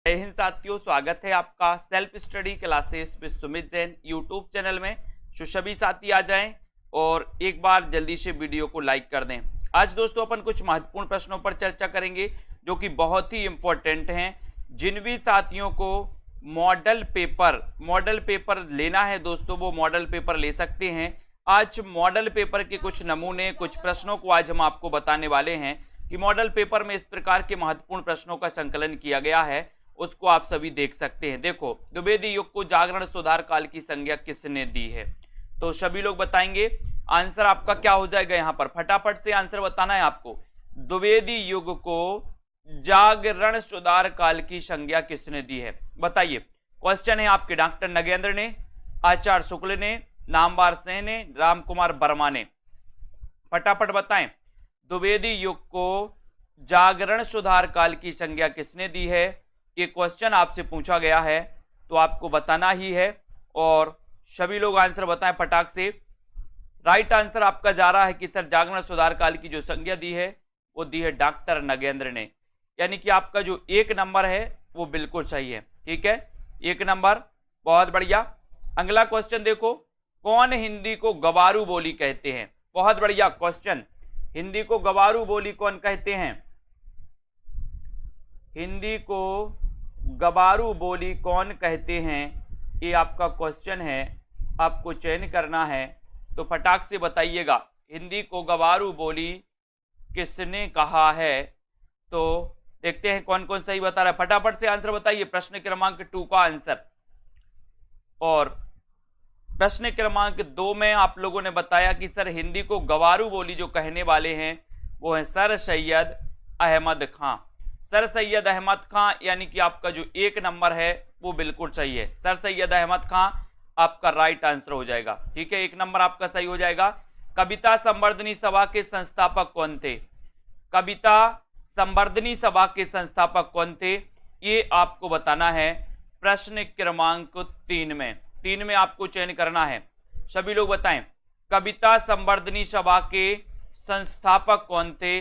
जय हिंद साथियों, स्वागत है आपका self study classes with Sumit Jain YouTube channel में। जो सभी साथी आ जाएं और एक बार जल्दी से वीडियो को लाइक कर दें। आज दोस्तों अपन कुछ महत्वपूर्ण प्रश्नों पर चर्चा करेंगे जो कि बहुत ही इंपॉर्टेंट हैं। जिन भी साथियों को मॉडल पेपर लेना है दोस्तों, वो मॉडल पेपर ले सकते हैं। आज मॉडल पेपर के कुछ नमूने, कुछ प्रश्नों को आज हम आपको बताने वाले हैं कि मॉडल पेपर में इस प्रकार के महत्वपूर्ण प्रश्नों का संकलन किया गया है, उसको आप सभी देख सकते हैं। देखो, द्विवेदी युग को जागरण सुधार काल की संज्ञा किसने दी है? तो सभी लोग बताएंगे। आंसर आपका क्या हो जाएगा यहाँ पर? फटाफट से आंसर बताना है आपको। द्विवेदी युग को जागरण सुधार काल की संज्ञा किसने दी है? बताइए। क्वेश्चन है आपके डॉक्टर नगेंद्र ने, आचार्य शुक्ल ने, नामवर सेन ने, राम कुमार वर्मा ने। फटाफट बताएं। द्विवेदी युग को जागरण सुधार काल की संज्ञा किसने दी है? ये क्वेश्चन आपसे पूछा गया है तो आपको बताना ही है और सभी लोग आंसर बताएं फटाक से। राइट आंसर आपका जा रहा है कि सर जागरण सुधार काल की जो संज्ञा दी है वो दी है डॉक्टर नगेंद्र ने, यानी कि आपका जो एक नंबर है वो बिल्कुल सही है। ठीक है, एक नंबर, बहुत बढ़िया। अगला क्वेश्चन देखो, कौन हिंदी को गवारू बोली कहते हैं? बहुत बढ़िया क्वेश्चन। हिंदी को गवारू बोली कौन कहते हैं? हिंदी को गवारू बोली कौन कहते हैं, ये आपका क्वेश्चन है, आपको चयन करना है तो फटाक से बताइएगा। हिंदी को गवारू बोली किसने कहा है? तो देखते हैं कौन कौन सही बता रहा है। फटाफट से आंसर बताइए प्रश्न क्रमांक 2 का आंसर। और प्रश्न क्रमांक 2 में आप लोगों ने बताया कि सर हिंदी को गवारू बोली जो कहने वाले हैं वो है सर सैयद अहमद खां। सर सैयद अहमद खां, यानी कि आपका जो एक नंबर है वो बिल्कुल सही है। सर सैयद अहमद खां आपका राइट आंसर हो जाएगा। ठीक है, एक नंबर आपका सही हो जाएगा। कविता संवर्धनी सभा के संस्थापक कौन थे? कविता संवर्धनी सभा के संस्थापक कौन थे, ये आपको बताना है प्रश्न क्रमांक 3 में आपको चयन करना है। सभी लोग बताएं, कविता संवर्धनी सभा के संस्थापक कौन थे?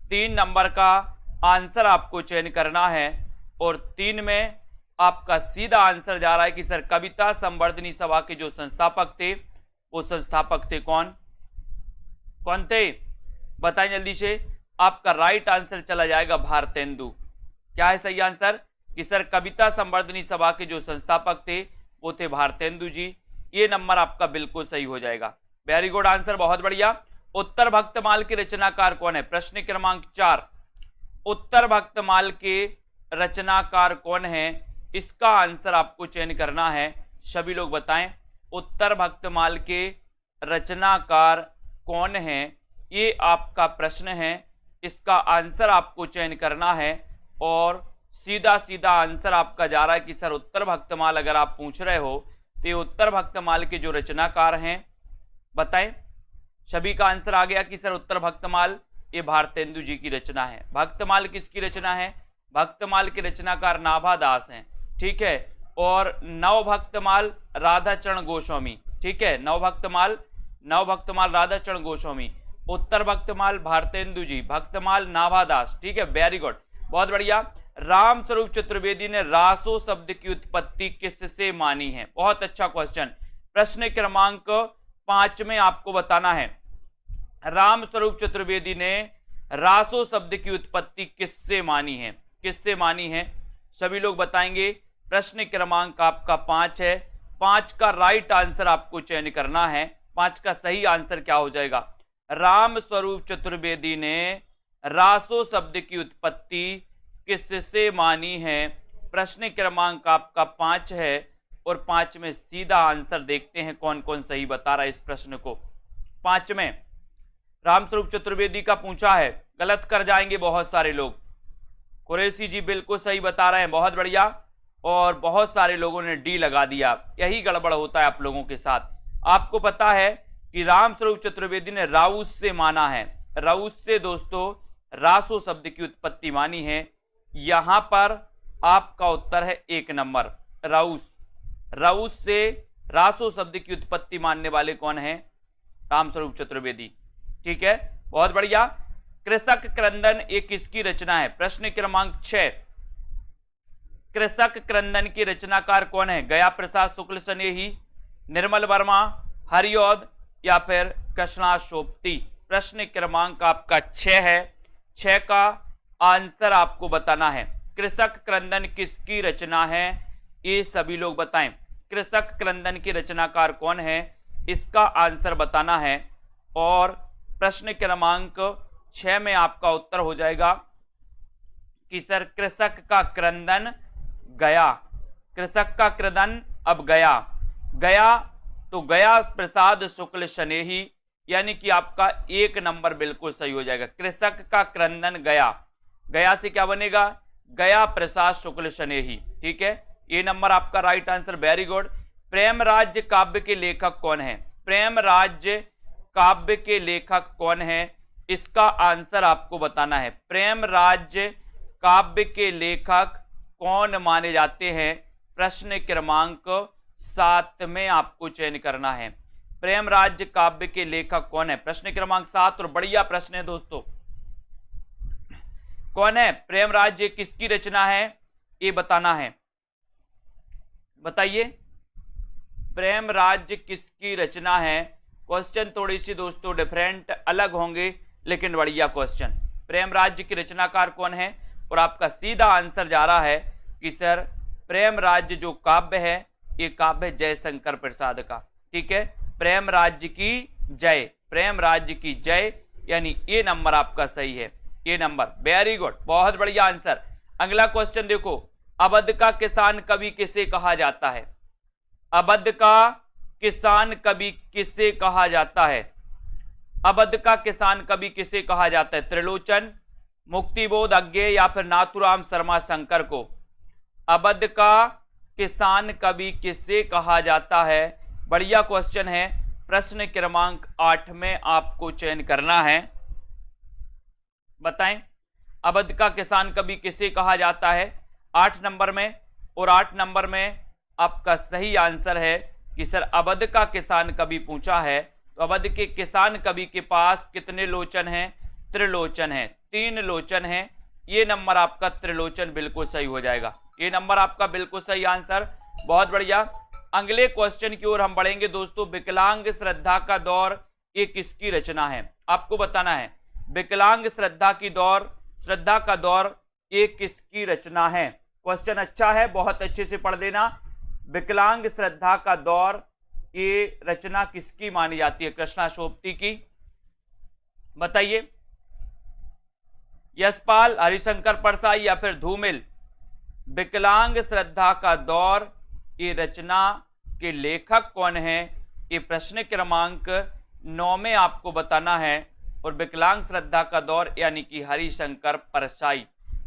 3 नंबर का आंसर आपको चयन करना है और 3 में आपका सीधा आंसर जा रहा है कि सर कविता संवर्धनी सभा के जो संस्थापक थे वो संस्थापक थे कौन कौन थे? बताएं जल्दी से। आपका राइट आंसर चला जाएगा भारतेंदु। क्या है सही आंसर? कि सर कविता संवर्धनी सभा के जो संस्थापक थे वो थे भारतेंदु जी। ये नंबर आपका बिल्कुल सही हो जाएगा। वेरी गुड आंसर, बहुत बढ़िया। उत्तर भक्तमाल के रचनाकार कौन है? प्रश्न क्रमांक 4, उत्तर भक्तमाल के रचनाकार कौन है, इसका आंसर आपको चयन करना है। सभी लोग बताएं, उत्तर भक्तमाल के रचनाकार कौन है, ये आपका प्रश्न है। इसका आंसर आपको चयन करना है और सीधा सीधा आंसर आपका जा रहा है कि सर उत्तर भक्तमाल अगर आप पूछ रहे हो तो ये उत्तर भक्तमाल के जो रचनाकार हैं बताएं। सभी का आंसर आ गया कि सर उत्तर भक्तमाल ये भारतेंदु जी की रचना है। भक्तमाल किसकी रचना है? भक्तमाल के रचनाकार नाभादास हैं। ठीक है, और नवभक्तमाल राधाचरण गोस्वामी। ठीक है, नवभक्तमाल राधाचरण गोस्वामी। उत्तर भक्तमाल भारतेंदु जी, भक्तमाल नाभादास। ठीक है, वेरी गुड, बहुत बढ़िया। रामस्वरूप चतुर्वेदी ने रासो शब्द की उत्पत्ति किससे मानी है? बहुत अच्छा क्वेश्चन। प्रश्न क्रमांक 5 में आपको बताना है रामस्वरूप चतुर्वेदी ने रासो शब्द की उत्पत्ति किससे मानी है? किससे मानी है? सभी लोग बताएंगे। प्रश्न क्रमांक आपका 5 है। 5 का राइट आंसर आपको चयन करना है। 5 का सही आंसर क्या हो जाएगा? रामस्वरूप चतुर्वेदी ने रासो शब्द की उत्पत्ति किससे मानी है? प्रश्न क्रमांक आपका 5 है और 5 में सीधा आंसर देखते हैं कौन कौन सही बता रहा है इस प्रश्न को। 5 में रामस्वरूप चतुर्वेदी का पूछा है, गलत कर जाएंगे बहुत सारे लोग। कुरैशी जी बिल्कुल सही बता रहे हैं, बहुत बढ़िया। और बहुत सारे लोगों ने डी लगा दिया। यही गड़बड़ होता है आप लोगों के साथ। आपको पता है कि रामस्वरूप चतुर्वेदी ने राउस से माना है। राउस से दोस्तों रासो शब्द की उत्पत्ति मानी है। यहां पर आपका उत्तर है 1 नंबर, राउस से रासो शब्द की उत्पत्ति मानने वाले कौन है? रामस्वरूप चतुर्वेदी। ठीक है, बहुत बढ़िया। कृषक क्रंदन एक किसकी रचना है? प्रश्न क्रमांक 6। कृषक क्रंदन की रचनाकार कौन है? गया प्रसाद शुक्ल स्नेही, निर्मल वर्मा, हरिऔध या फिर कृष्णाशोपति। प्रश्न क्रमांक आपका 6 है। 6 का आंसर आपको बताना है। कृषक क्रंदन किसकी रचना है? ये सभी लोग बताएं। कृषक क्रंदन की रचनाकार कौन है? इसका आंसर बताना है। और प्रश्न क्रमांक 6 में आपका उत्तर हो जाएगा कि सर कृषक का क्रंदन गया। कृषक का क्रंदन अब गया। गया तो गया प्रसाद शुक्ल स्नेही, यानी कि आपका 1 नंबर बिल्कुल सही हो जाएगा। कृषक का क्रंदन गया, गया से क्या बनेगा? गया प्रसाद शुक्ल स्नेही। ठीक है, ये नंबर आपका राइट आंसर। Very good. प्रेम राज्य काव्य के लेखक कौन है? प्रेम राज्य काव्य के लेखक कौन है? इसका आंसर आपको बताना है। प्रेम राज्य काव्य के लेखक कौन माने जाते हैं? प्रश्न क्रमांक 7 में आपको चयन करना है। प्रेम राज्य काव्य के लेखक कौन है? प्रश्न क्रमांक 7, और बढ़िया प्रश्न है दोस्तों। कौन है? प्रेम राज्य किसकी रचना है? ये बताना है। बताइए, प्रेम राज्य किसकी रचना है? क्वेश्चन थोड़ी सी दोस्तों डिफरेंट अलग होंगे, लेकिन बढ़िया क्वेश्चन। प्रेम राज्य की रचनाकार कौन है? और आपका सीधा आंसर जा रहा है कि सर प्रेम राज्य जो काव्य है, ये काव्य जयशंकर प्रसाद का। ठीक है, प्रेम राज्य की जय, प्रेम राज्य की जय, यानी ये नंबर आपका सही है। ये नंबर, वेरी गुड, बहुत बढ़िया आंसर। अगला क्वेश्चन देखो, अवध का किसान कवि किसे कहा जाता है? अवध का किसान कवि किसे कहा जाता है? अवध का किसान कवि किसे कहा जाता है? त्रिलोचन, मुक्तिबोध अज्ञेय या फिर नाथुराम शर्मा शंकर को? अवध का किसान कवि किसे कहा जाता है? बढ़िया क्वेश्चन है। प्रश्न क्रमांक 8 में आपको चयन करना है। बताएं, अवध का किसान कवि किसे कहा जाता है 8 नंबर में? और 8 नंबर में आपका सही आंसर है कि सर अवध का किसान कवि पूछा है, तो अवध के किसान कवि के पास कितने लोचन हैं? त्रिलोचन है, 3 लोचन है। ये नंबर आपका त्रिलोचन बिल्कुल सही हो जाएगा। ये नंबर आपका बिल्कुल सही आंसर, बहुत बढ़िया। अगले क्वेश्चन की ओर हम बढ़ेंगे दोस्तों। विकलांग श्रद्धा का दौर ये किसकी रचना है? आपको बताना है। विकलांग श्रद्धा का दौर ये किसकी रचना है? क्वेश्चन अच्छा है, बहुत अच्छे से पढ़ देना। विकलांग श्रद्धा का दौर ये रचना किसकी मानी जाती है? कृष्णाशोपति की। बताइए, यशपाल, हरिशंकर परसाई या फिर धूमिल? विकलांग श्रद्धा का दौर ये रचना के लेखक कौन है? ये प्रश्न क्रमांक 9 में आपको बताना है। और विकलांग श्रद्धा का दौर यानी कि हरिशंकर परसाई।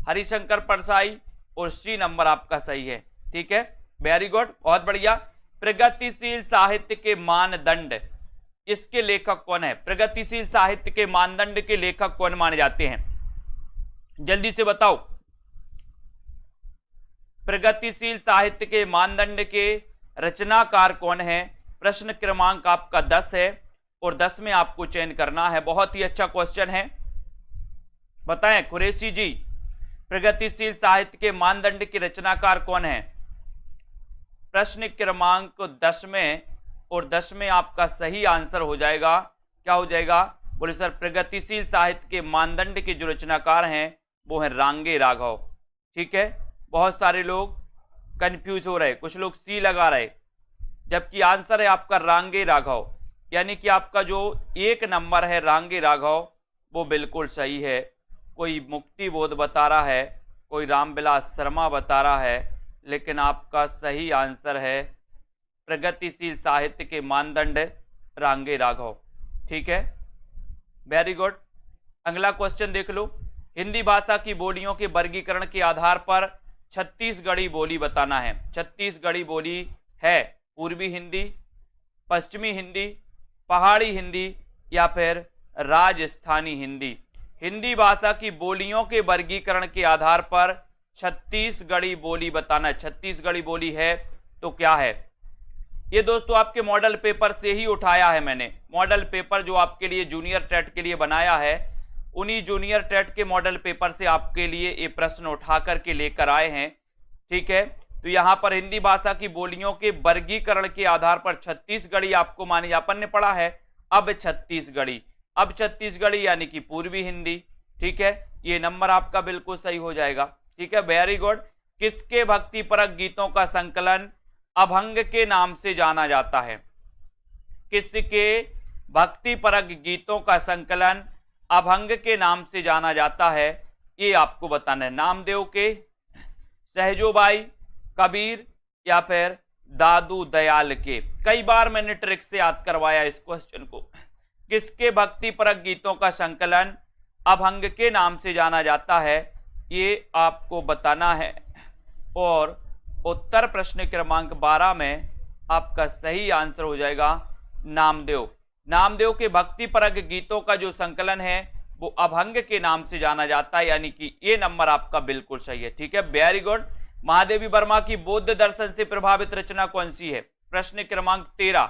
हरिशंकर परसाई, और सी नंबर आपका सही है। ठीक है, वेरी गुड, बहुत बढ़िया। प्रगतिशील साहित्य के मानदंड, इसके लेखक कौन है? प्रगतिशील साहित्य के मानदंड के लेखक कौन माने जाते हैं? जल्दी से बताओ। प्रगतिशील साहित्य के मानदंड के रचनाकार कौन है? प्रश्न क्रमांक आपका 10 है, और 10 में आपको चयन करना है। बहुत ही अच्छा क्वेश्चन है। बताएं कुरैशी जी, प्रगतिशील साहित्य के मानदंड के रचनाकार कौन है? प्रश्न क्रमांक 10 में, और 10 में आपका सही आंसर हो जाएगा। क्या हो जाएगा? बोले सर प्रगतिशील साहित्य के मानदंड के जो रचनाकार हैं वो है रांगे राघव। ठीक है, बहुत सारे लोग कंफ्यूज हो रहे, कुछ लोग सी लगा रहे, जबकि आंसर है आपका रांगे राघव। यानी कि आपका जो 1 नंबर है रांगे राघव वो बिल्कुल सही है। कोई मुक्तिबोध बता रहा है, कोई रामविलास शर्मा बता रहा है, लेकिन आपका सही आंसर है प्रगतिशील साहित्य के मानदंड रांगे राघव। ठीक है, वेरी गुड। अगला क्वेश्चन देख लो। हिंदी भाषा की बोलियों के वर्गीकरण के आधार पर छत्तीसगढ़ी बोली बताना है। छत्तीसगढ़ी बोली है पूर्वी हिंदी, पश्चिमी हिंदी, पहाड़ी हिंदी या फिर राजस्थानी हिंदी। हिंदी भाषा की बोलियों के वर्गीकरण के आधार पर छत्तीसगढ़ी बोली बताना है। छत्तीसगढ़ी बोली है तो क्या है? ये दोस्तों आपके मॉडल पेपर से ही उठाया है मैंने। मॉडल पेपर जो आपके लिए जूनियर टेट के लिए बनाया है, उन्हीं जूनियर टेट के मॉडल पेपर से आपके लिए ये प्रश्न उठा करके लेकर आए हैं। ठीक है। तो यहां पर हिंदी भाषा की बोलियों के वर्गीकरण के आधार पर छत्तीसगढ़ी आपको मानी, अपन ने पढ़ा है अब छत्तीसगढ़ी, अब छत्तीसगढ़ी यानी कि पूर्वी हिंदी, ठीक है। ये नंबर आपका बिल्कुल सही हो जाएगा, ठीक है, वेरी गुड। किसके भक्तिपरक गीतों का संकलन अभंग के नाम से जाना जाता है? किसके भक्तिपरक गीतों का संकलन अभंग के नाम से जाना जाता है? ये आपको बताना है। नामदेव के, सहजोबाई, कबीर या फिर दादू दयाल के? कई बार मैंने ट्रिक से याद करवाया इस क्वेश्चन को। किसके भक्तिपरक गीतों का संकलन अभंग के नाम से जाना जाता है? ये आपको बताना है। और उत्तर प्रश्न क्रमांक 12 में आपका सही आंसर हो जाएगा नामदेव। नामदेव के भक्तिपरक गीतों का जो संकलन है वो अभंग के नाम से जाना जाता है, यानी कि ये नंबर आपका बिल्कुल सही है, ठीक है, वेरी गुड। महादेवी वर्मा की बौद्ध दर्शन से प्रभावित रचना कौन सी है? प्रश्न क्रमांक 13,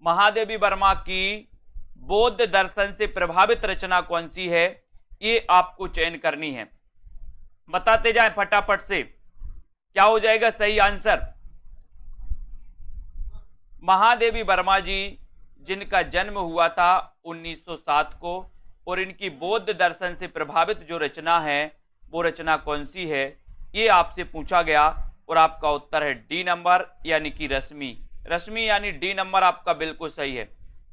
महादेवी वर्मा की बौद्ध दर्शन से प्रभावित रचना कौन सी है? ये आपको चयन करनी है। बताते जाएं फटाफट से, क्या हो जाएगा सही आंसर? महादेवी वर्मा जी जिनका जन्म हुआ था 1907 को, और इनकी बौद्ध दर्शन से प्रभावित जो रचना है वो रचना कौन सी है, ये आपसे पूछा गया और आपका उत्तर है डी नंबर, यानी कि रश्मि। रश्मि यानी डी नंबर आपका बिल्कुल सही है,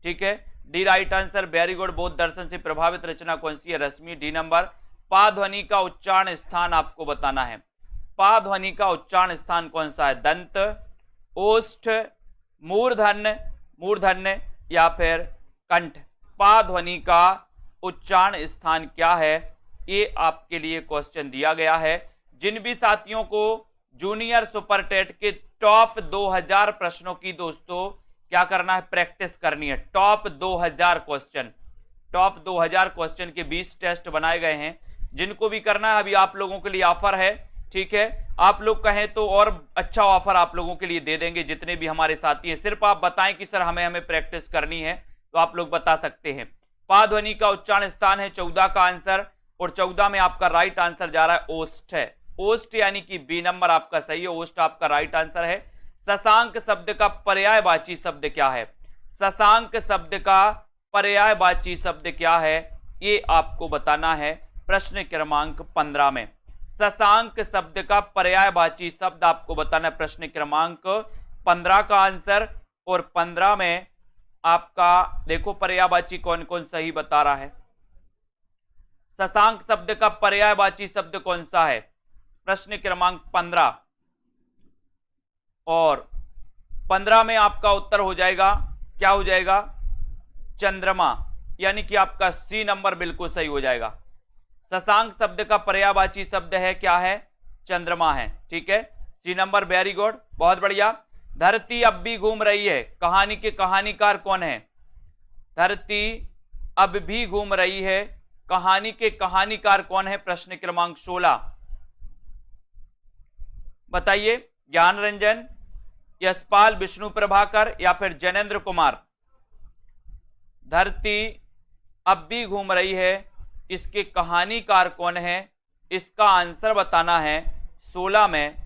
ठीक है, D right answer, very good. बौद्ध दर्शन से प्रभावित रचना कौन सी है? रश्मि, डी नंबर। पा ध्वनि का उच्चारण स्थान आपको बताना है। पा ध्वनि का उच्चारण स्थान कौन सा है? दंत, ओष्ठ, मूर्धन्य, मूर्धन्य या फिर कंठ? पा ध्वनि का उच्चारण स्थान क्या है? ये आपके लिए क्वेश्चन दिया गया है। जिन भी साथियों को जूनियर सुपर टेट के टॉप 2000 प्रश्नों की दोस्तों क्या करना है? प्रैक्टिस करनी है। टॉप 2000 क्वेश्चन, टॉप 2000 क्वेश्चन के 20 टेस्ट बनाए गए हैं, जिनको भी करना है अभी आप लोगों के लिए ऑफर है, ठीक है। आप लोग कहें तो और अच्छा ऑफर आप लोगों के लिए दे देंगे, जितने भी हमारे साथी हैं। सिर्फ आप बताएं कि सर हमें प्रैक्टिस करनी है, तो आप लोग बता सकते हैं। पा ध्वनि का उच्चारण स्थान है 14 का आंसर, और 14 में आपका राइट आंसर जा रहा है ओष्ठ है। ओष्ठ यानी कि बी नंबर आपका सही है, ओष्ठ आपका राइट आंसर है। शशांक शब्द का पर्यायवाची शब्द क्या है? शशांक शब्द का पर्यायवाची शब्द क्या है? ये आपको बताना है प्रश्न क्रमांक 15 में। शशांक शब्द का पर्यायवाची शब्द आपको बताना है प्रश्न क्रमांक 15 का आंसर। और 15 में आपका देखो पर्यायवाची कौन कौन सही बता रहा है। शशांक शब्द का पर्यायवाची शब्द कौन सा है? प्रश्न क्रमांक 15, और 15 में आपका उत्तर हो जाएगा, क्या हो जाएगा? चंद्रमा, यानी कि आपका सी नंबर बिल्कुल सही हो जाएगा। शशांक शब्द का पर्यायवाची शब्द है क्या है? चंद्रमा है, ठीक है, सी नंबर, वेरी गुड, बहुत बढ़िया। धरती अब भी घूम रही है, कहानी के कहानीकार कौन है? धरती अब भी घूम रही है, कहानी के कहानीकार कौन है? प्रश्न क्रमांक 16 बताइए। ज्ञान रंजन, यशपाल, विष्णु प्रभाकर या फिर जैनेन्द्र कुमार? धरती अब भी घूम रही है, इसके कहानीकार कौन है? इसका आंसर बताना है 16 में,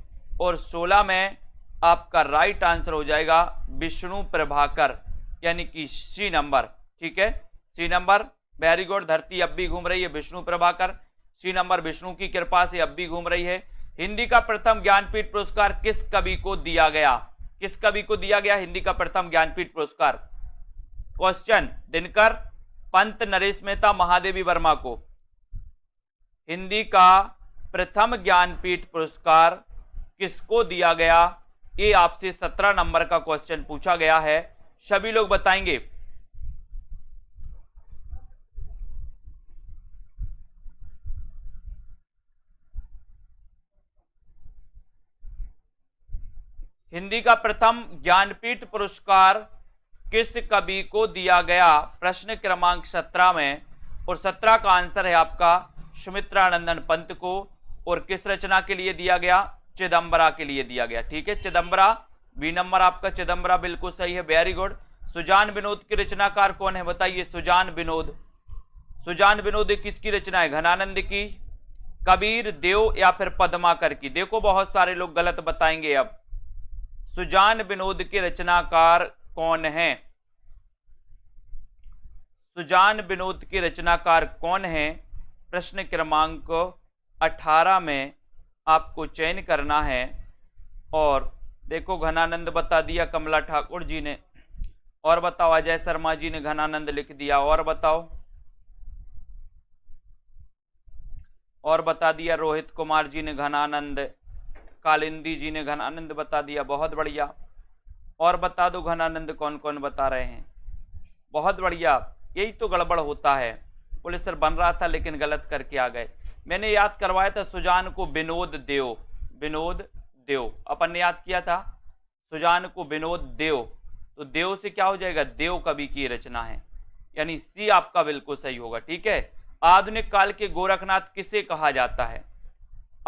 और 16 में आपका राइट आंसर हो जाएगा विष्णु प्रभाकर, यानी कि सी नंबर, ठीक है, सी नंबर, वेरी गुड। धरती अब भी घूम रही है, विष्णु प्रभाकर, सी नंबर, विष्णु की कृपा से अब भी घूम रही है। हिंदी का प्रथम ज्ञानपीठ पुरस्कार किस कवि को दिया गया? किस कवि को दिया गया हिंदी का प्रथम ज्ञानपीठ पुरस्कार? क्वेश्चन, दिनकर, पंत, नरेश मेहता, महादेवी वर्मा को। हिंदी का प्रथम ज्ञानपीठ पुरस्कार किसको दिया गया? ये आपसे 17 नंबर का क्वेश्चन पूछा गया है, सभी लोग बताएंगे। हिंदी का प्रथम ज्ञानपीठ पुरस्कार किस कवि को दिया गया? प्रश्न क्रमांक 17 में, और 17 का आंसर है आपका सुमित्रानंदन पंत को। और किस रचना के लिए दिया गया? चिदंबरा के लिए दिया गया, ठीक है, चिदंबरा, बी नंबर आपका चिदंबरा बिल्कुल सही है, वेरी गुड। सुजान विनोद के रचनाकार कौन है? बताइए। सुजान विनोद, सुजान विनोद किसकी रचना है? घनानंद की, कबीर, देव या फिर पद्माकर की। देखो बहुत सारे लोग गलत बताएंगे। अब सुजान विनोद के रचनाकार कौन है? सुजान विनोद के रचनाकार कौन है? प्रश्न क्रमांक 18 में आपको चयन करना है। और देखो घनानंद बता दिया कमला ठाकुर जी ने, और बताओ अजय शर्मा जी ने घनानंद लिख दिया, और बताओ, और बता दिया रोहित कुमार जी ने घनानंद, कालिंदी जी ने घनानंद बता दिया, बहुत बढ़िया। और बता दो घनानंद कौन कौन बता रहे हैं, बहुत बढ़िया। यही तो गड़बड़ होता है, पुलिस सर बन रहा था लेकिन गलत करके आ गए। मैंने याद करवाया था सुजान को विनोद देव, विनोद देव अपन ने याद किया था, सुजान को विनोद देव, तो देव से क्या हो जाएगा, देव कवि की रचना है, यानी सी आपका बिल्कुल सही होगा। ठीक है। आधुनिक काल के गोरखनाथ किसे कहा जाता है?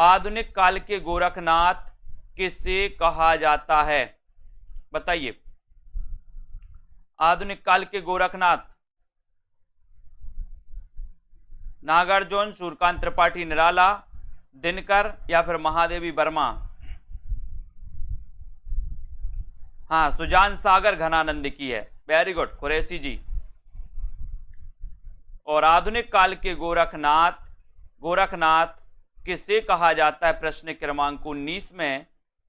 आधुनिक काल के गोरखनाथ किसे कहा जाता है? बताइए। आधुनिक काल के गोरखनाथ नागार्जुन, सूर्यकांत त्रिपाठी निराला, दिनकर या फिर महादेवी वर्मा? हाँ, सुजान सागर घनानंद की है। वेरी गुड कुरैशी जी। और आधुनिक काल के गोरखनाथ, गोरखनाथ किसे कहा जाता है? प्रश्न क्रमांक 19 में,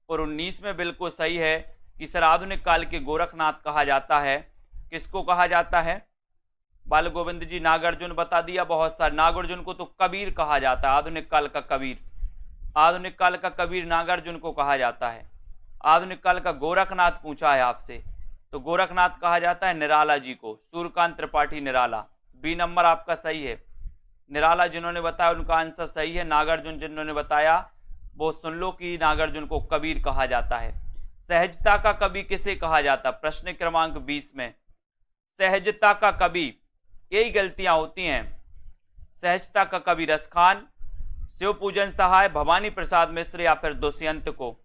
और 19 में बिल्कुल सही है कि सर आधुनिक काल के गोरखनाथ कहा जाता है। किसको कहा जाता है? बाल गोविंद जी नागार्जुन बता दिया बहुत सारे। नागार्जुन को तो कबीर कहा जाता है, आधुनिक काल का कबीर, आधुनिक काल का कबीर नागार्जुन को कहा जाता है। आधुनिक काल का गोरखनाथ पूछा है आपसे, तो गोरखनाथ कहा जाता है निराला जी को, सूर्यकांत त्रिपाठी निराला। बी नंबर आपका सही है। निराला जिन्होंने बताया उनका आंसर सही है। नागार्जुन जिन्होंने बताया वो सुन लो कि नागार्जुन को कबीर कहा जाता है। सहजता का कवि किसे कहा जाता? प्रश्न क्रमांक 20 में सहजता का कवि, यही गलतियां होती हैं। सहजता का कवि रसखान, शिवपूजन सहाय, भवानी प्रसाद मिश्र या फिर दुष्यंत को?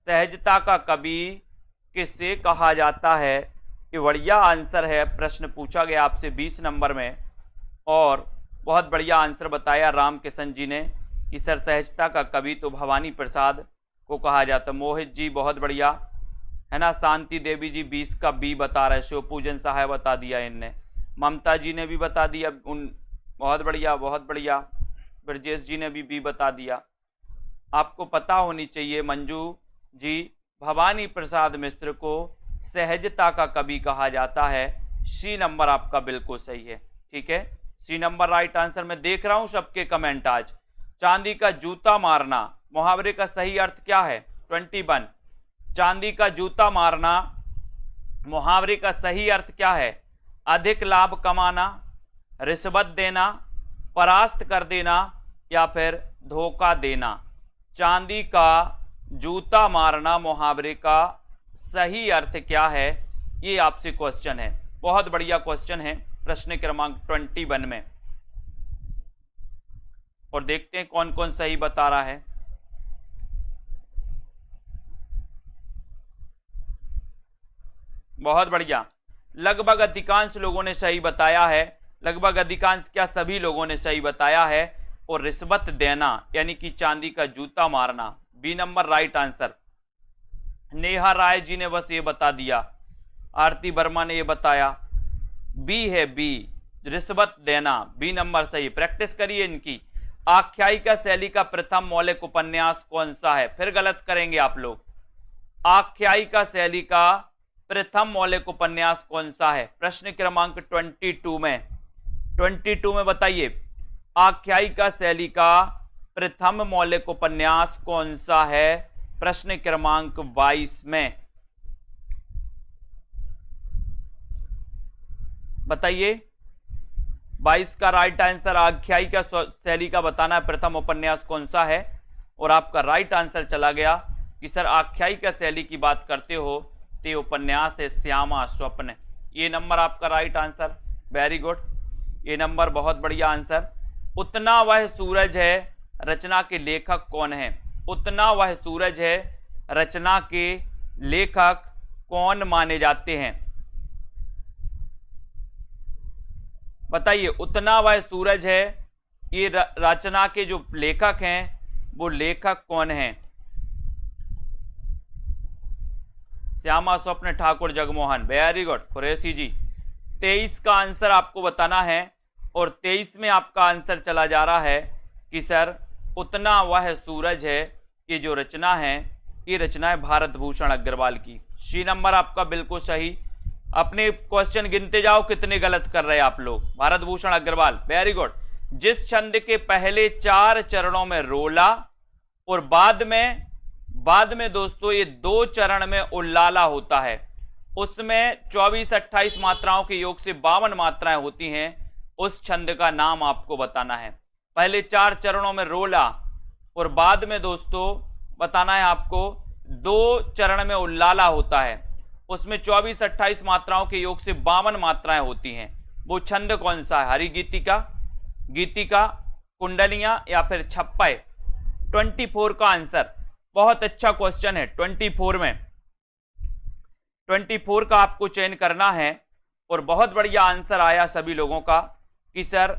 सहजता का कवि किसे कहा जाता है? ये बढ़िया आंसर है। प्रश्न पूछा गया आपसे 20 नंबर में, और बहुत बढ़िया आंसर बताया रामकिशन जी ने कि सर सहजता का कवि तो भवानी प्रसाद को कहा जाता। मोहित जी बहुत बढ़िया है ना। शांति देवी जी 20 का बी बता रहे, शिवपूजन सहाय बता दिया इनने। ममता जी ने भी बता दिया उन, बहुत बढ़िया बहुत बढ़िया। ब्रजेश जी ने भी बी बता दिया। आपको पता होनी चाहिए मंजू जी, भवानी प्रसाद मिश्र को सहजता का कवि कहा जाता है। सी नंबर आपका बिल्कुल सही है। ठीक है, सी नंबर राइट आंसर। मैं देख रहा हूं सबके कमेंट आज। चांदी का जूता मारना मुहावरे का सही अर्थ क्या है? 21। चांदी का जूता मारना मुहावरे का सही अर्थ क्या है? अधिक लाभ कमाना, रिश्वत देना, परास्त कर देना या फिर धोखा देना। चांदी का जूता मारना मुहावरे का सही अर्थ क्या है? ये आपसे क्वेश्चन है, बहुत बढ़िया क्वेश्चन है प्रश्न क्रमांक 21 में। और देखते हैं कौन कौन सही बता रहा है। बहुत बढ़िया, लगभग अधिकांश लोगों ने सही बताया है। लगभग अधिकांश क्या, सभी लोगों ने सही बताया है। और रिश्वत देना यानी कि चांदी का जूता मारना, B number right answer. Neha Rai ji ने बस ये बता दिया, आरती वर्मा ने ये बताया, बी है बी, रिश्वत देना, बी नंबर सही। प्रैक्टिस करिए इनकी। आख्यायिका शैली का प्रथम मौलिक उपन्यास कौन सा है? फिर गलत करेंगे आप लोग। आख्यायिका शैली का प्रथम मौलिक उपन्यास कौन सा है? प्रश्न क्रमांक 22 में बताइए, आख्यायिका शैली का प्रथम मौलिक उपन्यास कौन सा है? प्रश्न क्रमांक 22 में बताइए। 22 का राइट आंसर आख्यायिका शैली का बताना है प्रथम उपन्यास कौन सा है। और आपका राइट आंसर चला गया कि सर आख्यायिका शैली की बात करते हो तो उपन्यास है श्यामा स्वप्न। ये नंबर आपका राइट आंसर, वेरी गुड, ये नंबर बहुत बढ़िया आंसर। उतना वह सूरज है रचना के लेखक कौन है? उतना वह सूरज है रचना के लेखक कौन माने जाते हैं? बताइए, उतना वह सूरज है ये रचना के जो लेखक हैं वो लेखक कौन हैं? श्यामा स्वप्न ठाकुर जगमोहन, वेरी गुड कुरैशी जी। 23 का आंसर आपको बताना है और 23 में आपका आंसर चला जा रहा है कि सर उतना वह सूरज है। ये जो रचना है ये रचना है भारत भूषण अग्रवाल की। सी नंबर आपका बिल्कुल सही। अपने क्वेश्चन गिनते जाओ कितने गलत कर रहे हैं आप लोग। Bharat Bhushan Agarwal, very good. जिस छंद के पहले 4 चरणों में रोला और बाद में दोस्तों ये 2 चरण में उल्लाला होता है, उसमें 24-28 मात्राओं के योग से 52 मात्राएं होती हैं, उस छंद का नाम आपको बताना है। पहले 4 चरणों में रोला और बाद में दोस्तों बताना है आपको 2 चरण में उल्लाला होता है, उसमें 24-28 मात्राओं के योग से 52 मात्राएं होती हैं। वो छंद कौन सा है? हरि गीतिका, गीतिका, कुंडलियां या फिर छप्पय? 24 का आंसर। बहुत अच्छा क्वेश्चन है। 24 में 24 का आपको चयन करना है और बहुत बढ़िया आंसर आया सभी लोगों का कि सर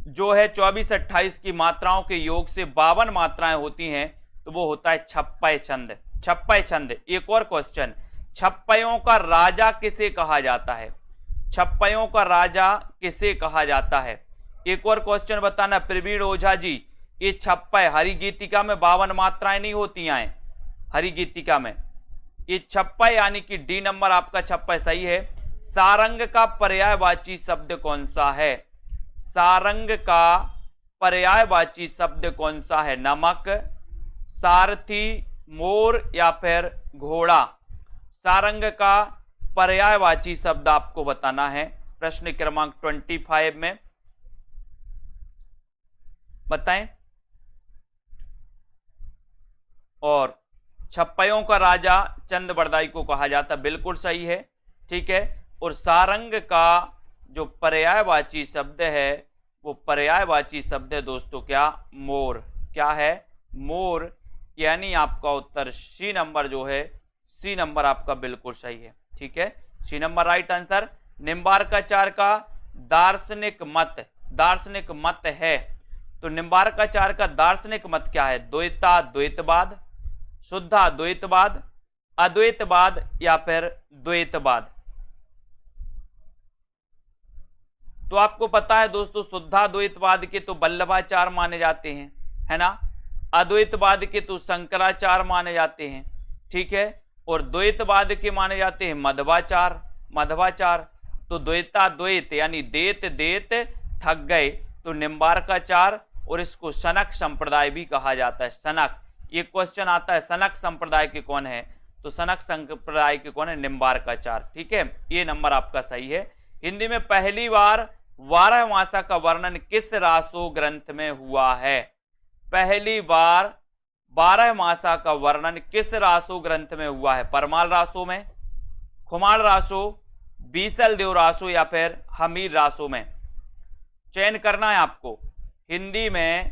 जो है 24-28 की मात्राओं के योग से 52 मात्राएं होती हैं, तो वो होता है छप्पय छंद। छप्पय छंद। एक और क्वेश्चन, छप्पयों का राजा किसे कहा जाता है? छप्पयों का राजा किसे कहा जाता है? एक और क्वेश्चन बताना प्रवीण ओझा जी। ये छप्पय हरि गीतिका में 52 मात्राएं नहीं होती हैं। हरि गीतिका में ये छप्पय यानी कि डी नंबर आपका छप्पय सही है। सारंग का पर्यायवाची शब्द कौन सा है? सारंग का पर्यायवाची शब्द कौन सा है? नमक, सारथी, मोर या फिर घोड़ा? सारंग का पर्यायवाची शब्द आपको बताना है। प्रश्न क्रमांक 25 में बताएं। और छप्पयों का राजा चंद बरदाई को कहा जाता, बिल्कुल सही है, ठीक है। और सारंग का जो पर्यायवाची शब्द है वो पर्यायवाची शब्द है दोस्तों क्या? मोर। क्या है? मोर। यानी आपका उत्तर सी नंबर जो है, सी नंबर आपका बिल्कुल सही है, ठीक है। C number right answer. Nimbarkacharya का दार्शनिक मत है, तो निम्बार्काचार्य का दार्शनिक मत क्या है? द्वैताद्वैतवाद, शुद्धाद्वैतवाद, अद्वैतवाद या फिर द्वैतवाद? तो आपको पता है दोस्तों शुद्धाद्वैतवाद के तो वल्लभाचार्य माने जाते हैं, है ना। अद्वैतवाद के तो शंकराचार्य माने जाते हैं, ठीक है। और द्वैतवाद के माने जाते हैं मध्वाचार्य। तो द्वैताद्वैत यानी देत थक गए, तो निम्बार्काचार्य, और इसको शनक संप्रदाय भी कहा जाता है। शनक, ये क्वेश्चन आता है शनक संप्रदाय के कौन है? तो शनक संप्रदाय के कौन है? निम्बार्काचार्य, ठीक है। ये नंबर आपका सही है। हिंदी में पहली बार 12 मासा का वर्णन किस रासो ग्रंथ में हुआ है? पहली बार 12 मासा का वर्णन किस रासो ग्रंथ में हुआ है? परमाल रासो में, खुमार रासो, बीसल देव रासो या फिर हमीर रासो में? चयन करना है आपको। हिंदी में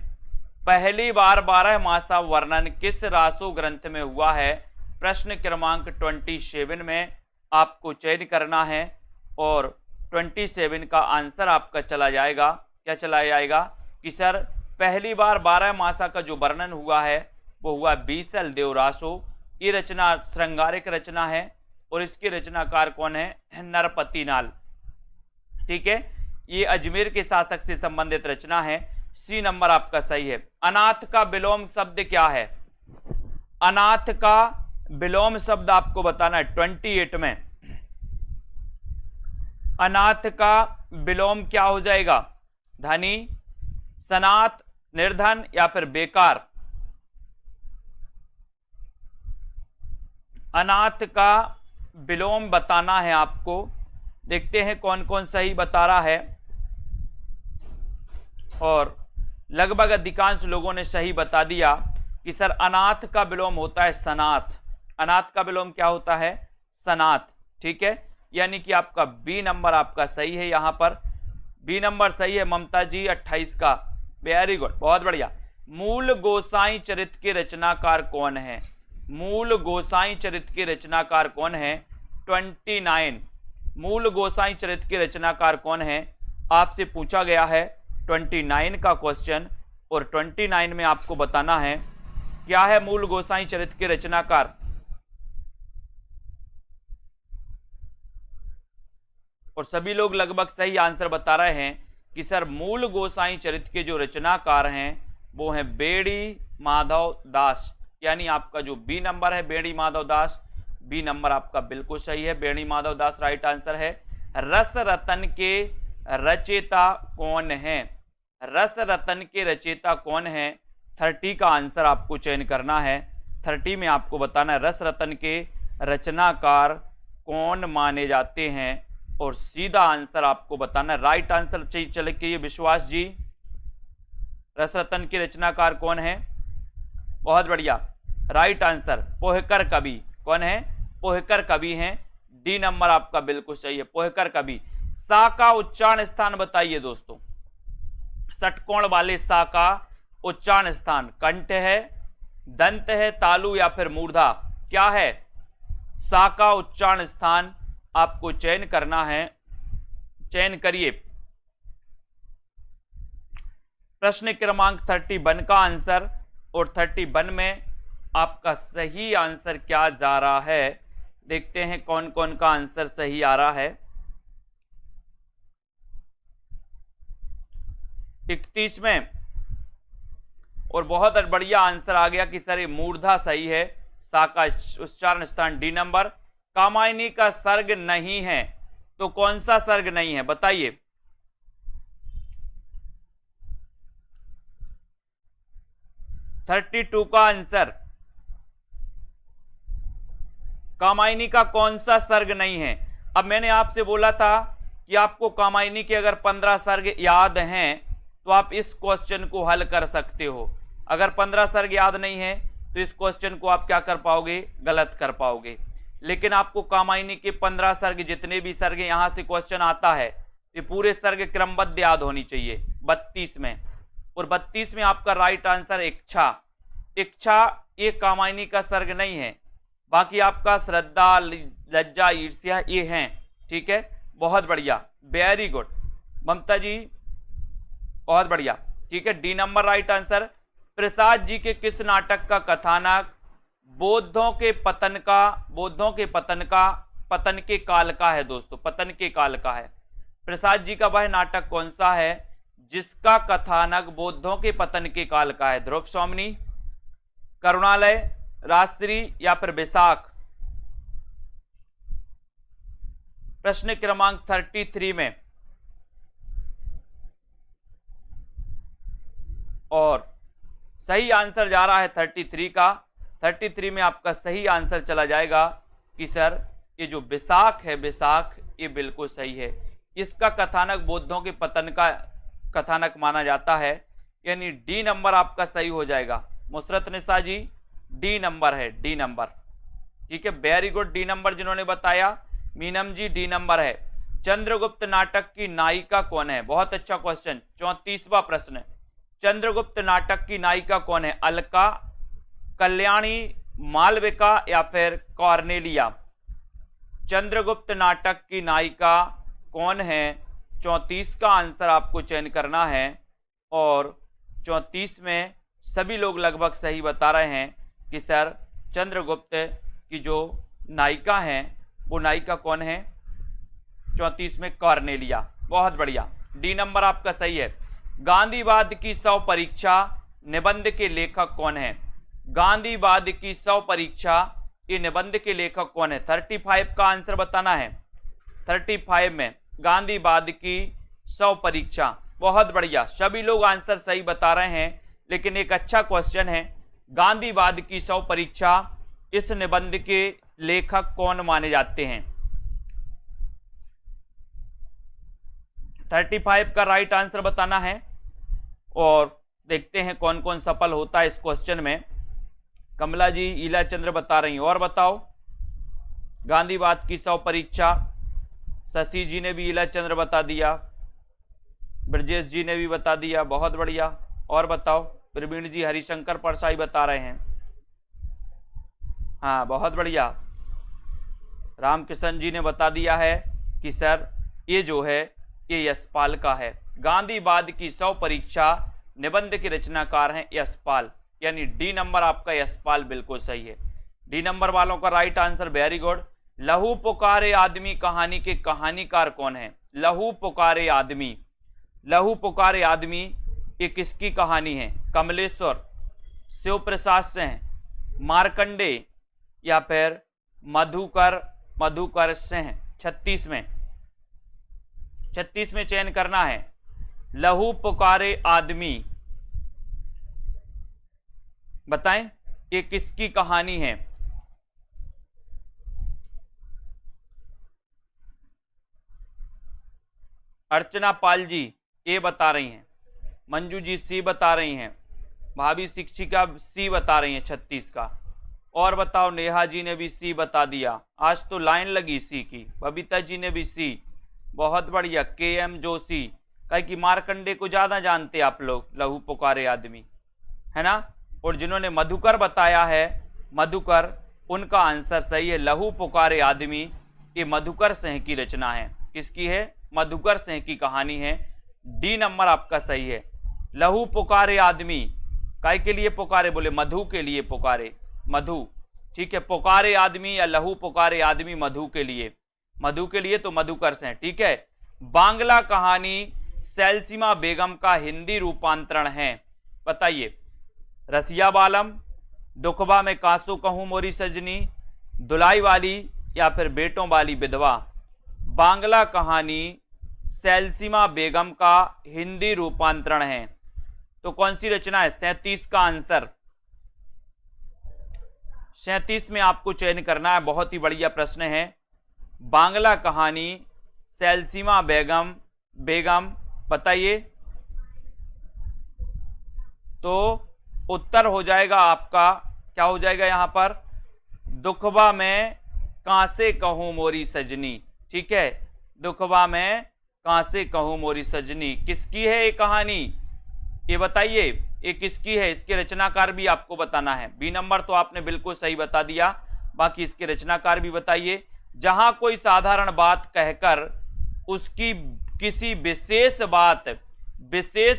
पहली बार 12 मासा वर्णन किस रासो ग्रंथ में हुआ है? प्रश्न क्रमांक 27 में आपको चयन करना है और 27 का आंसर आपका चला जाएगा। क्या चला जाएगा कि सर पहली बार 12 मासा का जो वर्णन हुआ है वो हुआ बीसल देव रासो। ये रचना श्रृंगारिक रचना है और इसके रचनाकार कौन है? नरपति नाल, ठीक है। ये अजमेर के शासक से संबंधित रचना है। सी नंबर आपका सही है। अनाथ का विलोम शब्द क्या है? अनाथ का विलोम शब्द आपको बताना है 28 में। अनाथ का विलोम क्या हो जाएगा? धनी, सनाथ, निर्धन या फिर बेकार? अनाथ का विलोम बताना है आपको। देखते हैं कौन कौन सही बता रहा है, और लगभग अधिकांश लोगों ने सही बता दिया कि सर अनाथ का विलोम होता है सनाथ। अनाथ का विलोम क्या होता है? सनाथ, ठीक है। यानी कि आपका बी नंबर आपका सही है। यहां पर बी नंबर सही है ममता जी 28 का, वेरी गुड, बहुत बढ़िया। मूल गोसाई चरित्र के रचनाकार कौन है? मूल गोसाई चरित्र के रचनाकार कौन है? 29। मूल गोसाई चरित्र के रचनाकार कौन है? आपसे पूछा गया है 29 का क्वेश्चन। और 29 में आपको बताना है क्या है मूल गोसाई चरित्र के रचनाकार। और सभी लोग लगभग सही आंसर बता रहे हैं कि सर मूल गोसाई चरित्र के जो रचनाकार हैं वो हैं बेड़ी माधव दास, यानी आपका जो बी नंबर है बेड़ी माधव दास, बी नंबर आपका बिल्कुल सही है, बेड़ी माधव दास राइट आंसर है। रस रतन के रचयिता कौन है, रस रतन के रचयिता कौन है, 30 का आंसर आपको चयन करना है। 30 में आपको बताना है रस रतन के रचनाकार कौन माने जाते हैं, और सीधा आंसर आपको बताना है। राइट आंसर चले के ये विश्वास जी, रस रतन के रचनाकार कौन है, बहुत बढ़िया राइट आंसर पोहकर कवि। कौन है, पोहकर कवि हैं, डी नंबर आपका बिल्कुल सही है, पोहकर कवि। सा का उच्चारण स्थान बताइए दोस्तों, षटकोण वाले सा का उच्चारण स्थान कंठ है, दंत है, तालु या फिर मूर्धा, क्या है, सा का उच्चारण स्थान आपको चयन करना है, चयन करिए। प्रश्न क्रमांक 31 का आंसर, और 31 में आपका सही आंसर क्या जा रहा है, देखते हैं कौन कौन का आंसर सही आ रहा है। 31 में और बहुत बढ़िया आंसर आ गया कि सर ये मूर्धा सही है, सा का उच्चारण स्थान डी नंबर। कामायनी का सर्ग नहीं है, तो कौन सा सर्ग नहीं है बताइए। (32) का आंसर, कामायनी का कौन सा सर्ग नहीं है। अब मैंने आपसे बोला था कि आपको कामायनी के अगर 15 सर्ग याद हैं तो आप इस क्वेश्चन को हल कर सकते हो। अगर 15 सर्ग याद नहीं है तो इस क्वेश्चन को आप क्या कर पाओगे, गलत कर पाओगे। लेकिन आपको कामायनी के 15 सर्ग, जितने भी सर्ग यहां से क्वेश्चन आता है, ये पूरे सर्ग क्रमबद्ध याद होनी चाहिए। 32 में, और 32 में आपका राइट आंसर इच्छा। इच्छा ये कामायनी का सर्ग नहीं है, बाकी आपका श्रद्धा, लज्जा, ईर्ष्या ये हैं, ठीक है, बहुत बढ़िया, वेरी गुड ममता जी, बहुत बढ़िया, ठीक है, D number right answer. Prasad ji के किस नाटक का कथानक बौद्धों के पतन का पतन के काल का है दोस्तों, पतन के काल का है। प्रसाद जी का वह नाटक कौन सा है जिसका कथानक बौद्धों के पतन के काल का है। ध्रुव स्वामिनी, करुणालय, राजश्री या फिर बैसाख। प्रश्न क्रमांक 33 में, और सही आंसर जा रहा है 33 का। 33 में आपका सही आंसर चला जाएगा कि सर ये जो बैसाख है, बैसाख ये बिल्कुल सही है। इसका कथानक बौद्धों के पतन का कथानक माना जाता है, यानी डी नंबर आपका सही हो जाएगा। मुसरत निसा जी, डी नंबर है, डी नंबर, ठीक है, वेरी गुड, डी नंबर जिन्होंने बताया। मीनम जी डी नंबर है। चंद्रगुप्त नाटक की नायिका कौन है, बहुत अच्छा क्वेश्चन, 34वां प्रश्न। चंद्रगुप्त नाटक की नायिका कौन है, अलका, कल्याणी, मालविका या फिर कॉर्नेलिया। चंद्रगुप्त नाटक की नायिका कौन है, 34 का आंसर आपको चयन करना है। और 34 में सभी लोग लगभग सही बता रहे हैं कि सर चंद्रगुप्त की जो नायिका हैं वो नायिका कौन है, 34 में कॉर्नेलिया, बहुत बढ़िया, डी नंबर आपका सही है। गांधीवाद की 100 परीक्षा निबंध के लेखक कौन है। गांधीवाद की 100 परीक्षा ये निबंध के लेखक कौन है, 35 का आंसर बताना है। 35 में गांधीवाद की 100 परीक्षा, बहुत बढ़िया, सभी लोग आंसर सही बता रहे हैं, लेकिन एक अच्छा क्वेश्चन है, गांधीवाद की 100 परीक्षा इस निबंध के लेखक कौन माने जाते हैं। 35 का राइट आंसर बताना है, और देखते हैं कौन कौन सफल होता है इस क्वेश्चन में। कमला जी, ईला चंद्र बता रही हैं, और बताओ। गांधीवाद की 100 परीक्षा, शशि जी ने भी ईला चंद्र बता दिया, ब्रजेश जी ने भी बता दिया, बहुत बढ़िया, और बताओ। प्रवीण जी हरिशंकर परसाई बता रहे हैं, हाँ बहुत बढ़िया। रामकिशन जी ने बता दिया है कि सर ये जो है ये यशपाल का है, गांधीवाद की 100 परीक्षा निबंध के रचनाकार हैं यशपाल, यानी डी नंबर आपका यशपाल बिल्कुल सही है। डी नंबर वालों का राइट आंसर, वेरी गुड। लहू पुकारे आदमी कहानी के कहानीकार कौन है? लहू पुकारे आदमी, लहू पुकारे आदमी ये किसकी कहानी है? कमलेश्वर, शिव प्रसाद सिंह, मार्कंडे या फिर मधुकर सिंह? 36 में चयन करना है। लहू पुकारे आदमी, बताएं ये किसकी कहानी है? अर्चना पाल जी ए बता रही हैं, मंजू जी सी बता रही हैं, भाभी शिक्षिका सी बता रही हैं 36 का। और बताओ, नेहा जी ने भी सी बता दिया, आज तो लाइन लगी सी की। बबीता जी ने भी सी, बहुत बढ़िया। KM जोशी, कहे कि मार्कंडे को ज्यादा जानते आप लोग, लहू पुकारे आदमी, है ना। और जिन्होंने मधुकर बताया है, मधुकर, उनका आंसर सही है। लहू पुकारे आदमी ये मधुकर सिंह की रचना है। किसकी है? मधुकर सिंह की कहानी है। डी नंबर आपका सही है। लहू पुकारे आदमी, काय के लिए पुकारे? बोले मधु के लिए पुकारे, मधु, ठीक है। पुकारे आदमी या लहू पुकारे आदमी मधु के लिए, मधु के लिए तो मधुकर सिंह, ठीक है। बांग्ला कहानी सैलसीमा बेगम का हिंदी रूपांतरण है, बताइए। रसिया बालम, दुखबा में कांसू कहूं मोरी सजनी, दुलाई वाली या फिर बेटों वाली विधवा? बांग्ला कहानी सैलसीमा बेगम का हिंदी रूपांतरण है, तो कौन सी रचना है? 37 का आंसर, 37 में आपको चयन करना है। बहुत ही बढ़िया प्रश्न है। बांग्ला कहानी सैलसीमा बेगम, बताइए। तो उत्तर हो जाएगा आपका, क्या हो जाएगा यहां पर? दुखबा में कांसे कहूं मोरी सजनी, ठीक है। दुखबा में कांसे कहूं मोरी सजनी किसकी है ये कहानी? ये बताइए, ये किसकी है? इसके रचनाकार भी आपको बताना है। बी नंबर तो आपने बिल्कुल सही बता दिया, बाकी इसके रचनाकार भी बताइए। जहां कोई साधारण बात कहकर उसकी किसी विशेष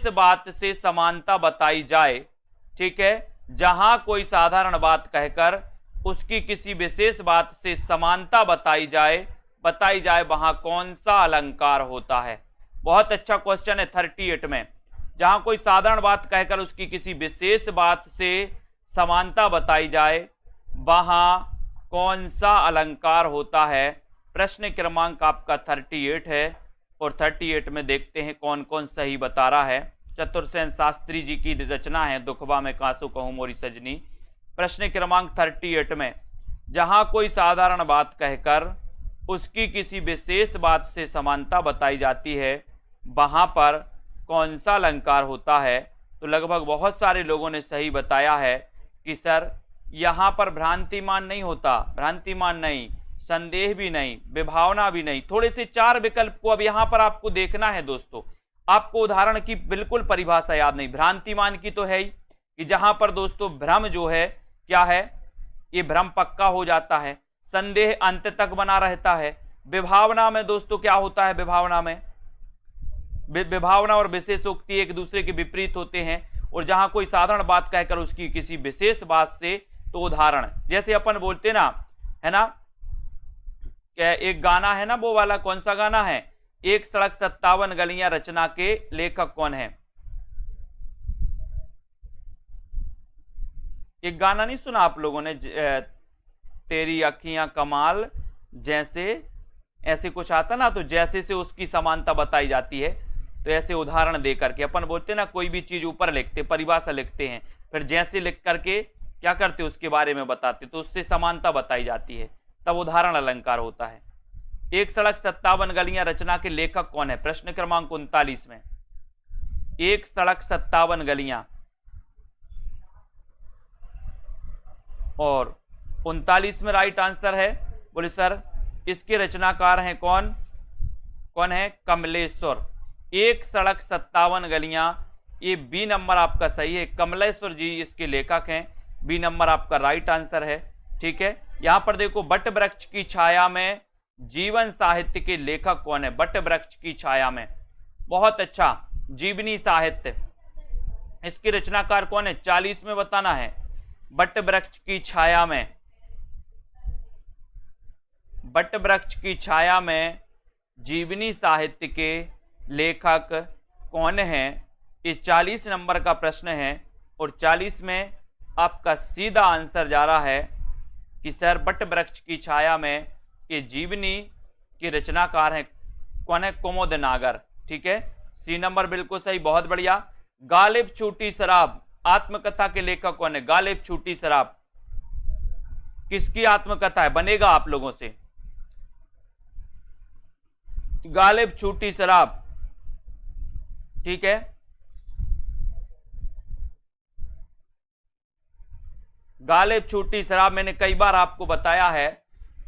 बात से समानता बताई जाए, ठीक है। जहां कोई साधारण बात कहकर उसकी किसी विशेष बात से समानता बताई जाए वहां कौन सा अलंकार होता है? बहुत अच्छा क्वेश्चन है 38 में। जहां कोई साधारण बात कहकर उसकी किसी विशेष बात से समानता बताई जाए वहां कौन सा अलंकार होता है? प्रश्न क्रमांक आपका 38 है, और 38 में देखते हैं कौन कौन सही बता रहा है। चतुर्सेन शास्त्री जी की रचना है दुखबा में कांसू कहूं मोरी सजनी। प्रश्न क्रमांक 38 में, जहां कोई साधारण बात कहकर उसकी किसी विशेष बात से समानता बताई जाती है वहां पर कौन सा अलंकार होता है? तो लगभग बहुत सारे लोगों ने सही बताया है कि सर यहां पर भ्रांतिमान नहीं होता, भ्रांतिमान नहीं, संदेह भी नहीं, विभावना भी नहीं। थोड़े से 4 विकल्प को अब यहां पर आपको देखना है दोस्तों। आपको उदाहरण की बिल्कुल परिभाषा याद नहीं। भ्रांतिमान की तो है ही कि जहां पर दोस्तों भ्रम जो है क्या है, ये भ्रम पक्का हो जाता है, संदेह अंत तक बना रहता है। विभावना में दोस्तों क्या होता है? विभावना में विभावना और विशेषोक्ति एक दूसरे के विपरीत होते हैं। और जहां कोई साधारण बात कहकर उसकी किसी विशेष बात से, तो उदाहरण जैसे अपन बोलते ना, है ना, क्या एक गाना है ना, वो वाला कौन सा गाना है? 1 सड़क 57 गलियां रचना के लेखक कौन है? एक गाना नहीं सुना आप लोगों ने? तेरी अखियां कमाल जैसे, ऐसे कुछ आता ना, तो जैसे से उसकी समानता बताई जाती है। तो ऐसे उदाहरण दे करके अपन बोलते ना, कोई भी चीज ऊपर लिखते, परिभाषा लिखते हैं, फिर जैसे लिख करके क्या करते उसके बारे में बताते, तो उससे समानता बताई जाती है, तब उदाहरण अलंकार होता है। 1 सड़क 57 गलियां रचना के लेखक कौन है? प्रश्न क्रमांक 39 में 1 सड़क 57 गलियां, और 39 में राइट आंसर है। बोले सर इसके रचनाकार हैं कौन? कौन है? कमलेश्वर। 1 सड़क 57 गलियां, ये बी नंबर आपका सही है। कमलेश्वर जी इसके लेखक हैं। बी नंबर आपका राइट आंसर है, ठीक है। यहां पर देखो, बट वृक्ष की छाया में जीवन साहित्य के लेखक कौन है? बट वृक्ष की छाया में, बहुत अच्छा। जीवनी साहित्य, इसके रचनाकार कौन है? 40 में बताना है। बट वृक्ष की छाया में, बट वृक्ष की छाया में जीवनी साहित्य के लेखक कौन हैं? ये 40 नंबर का प्रश्न है और 40 में आपका सीधा आंसर जा रहा है कि सर बट वृक्ष की छाया में ये जीवनी के रचनाकार हैं कौन है? कुमुद नागर। ठीक है, सी नंबर बिल्कुल सही, बहुत बढ़िया। गालिब छूटी शराब आत्मकथा के लेखक कौन है? गालिब छूटी शराब किसकी आत्मकथा है? बनेगा आप लोगों से। गालिब छूटी शराब, ठीक है, गालिब छूटी शराब मैंने कई बार आपको बताया है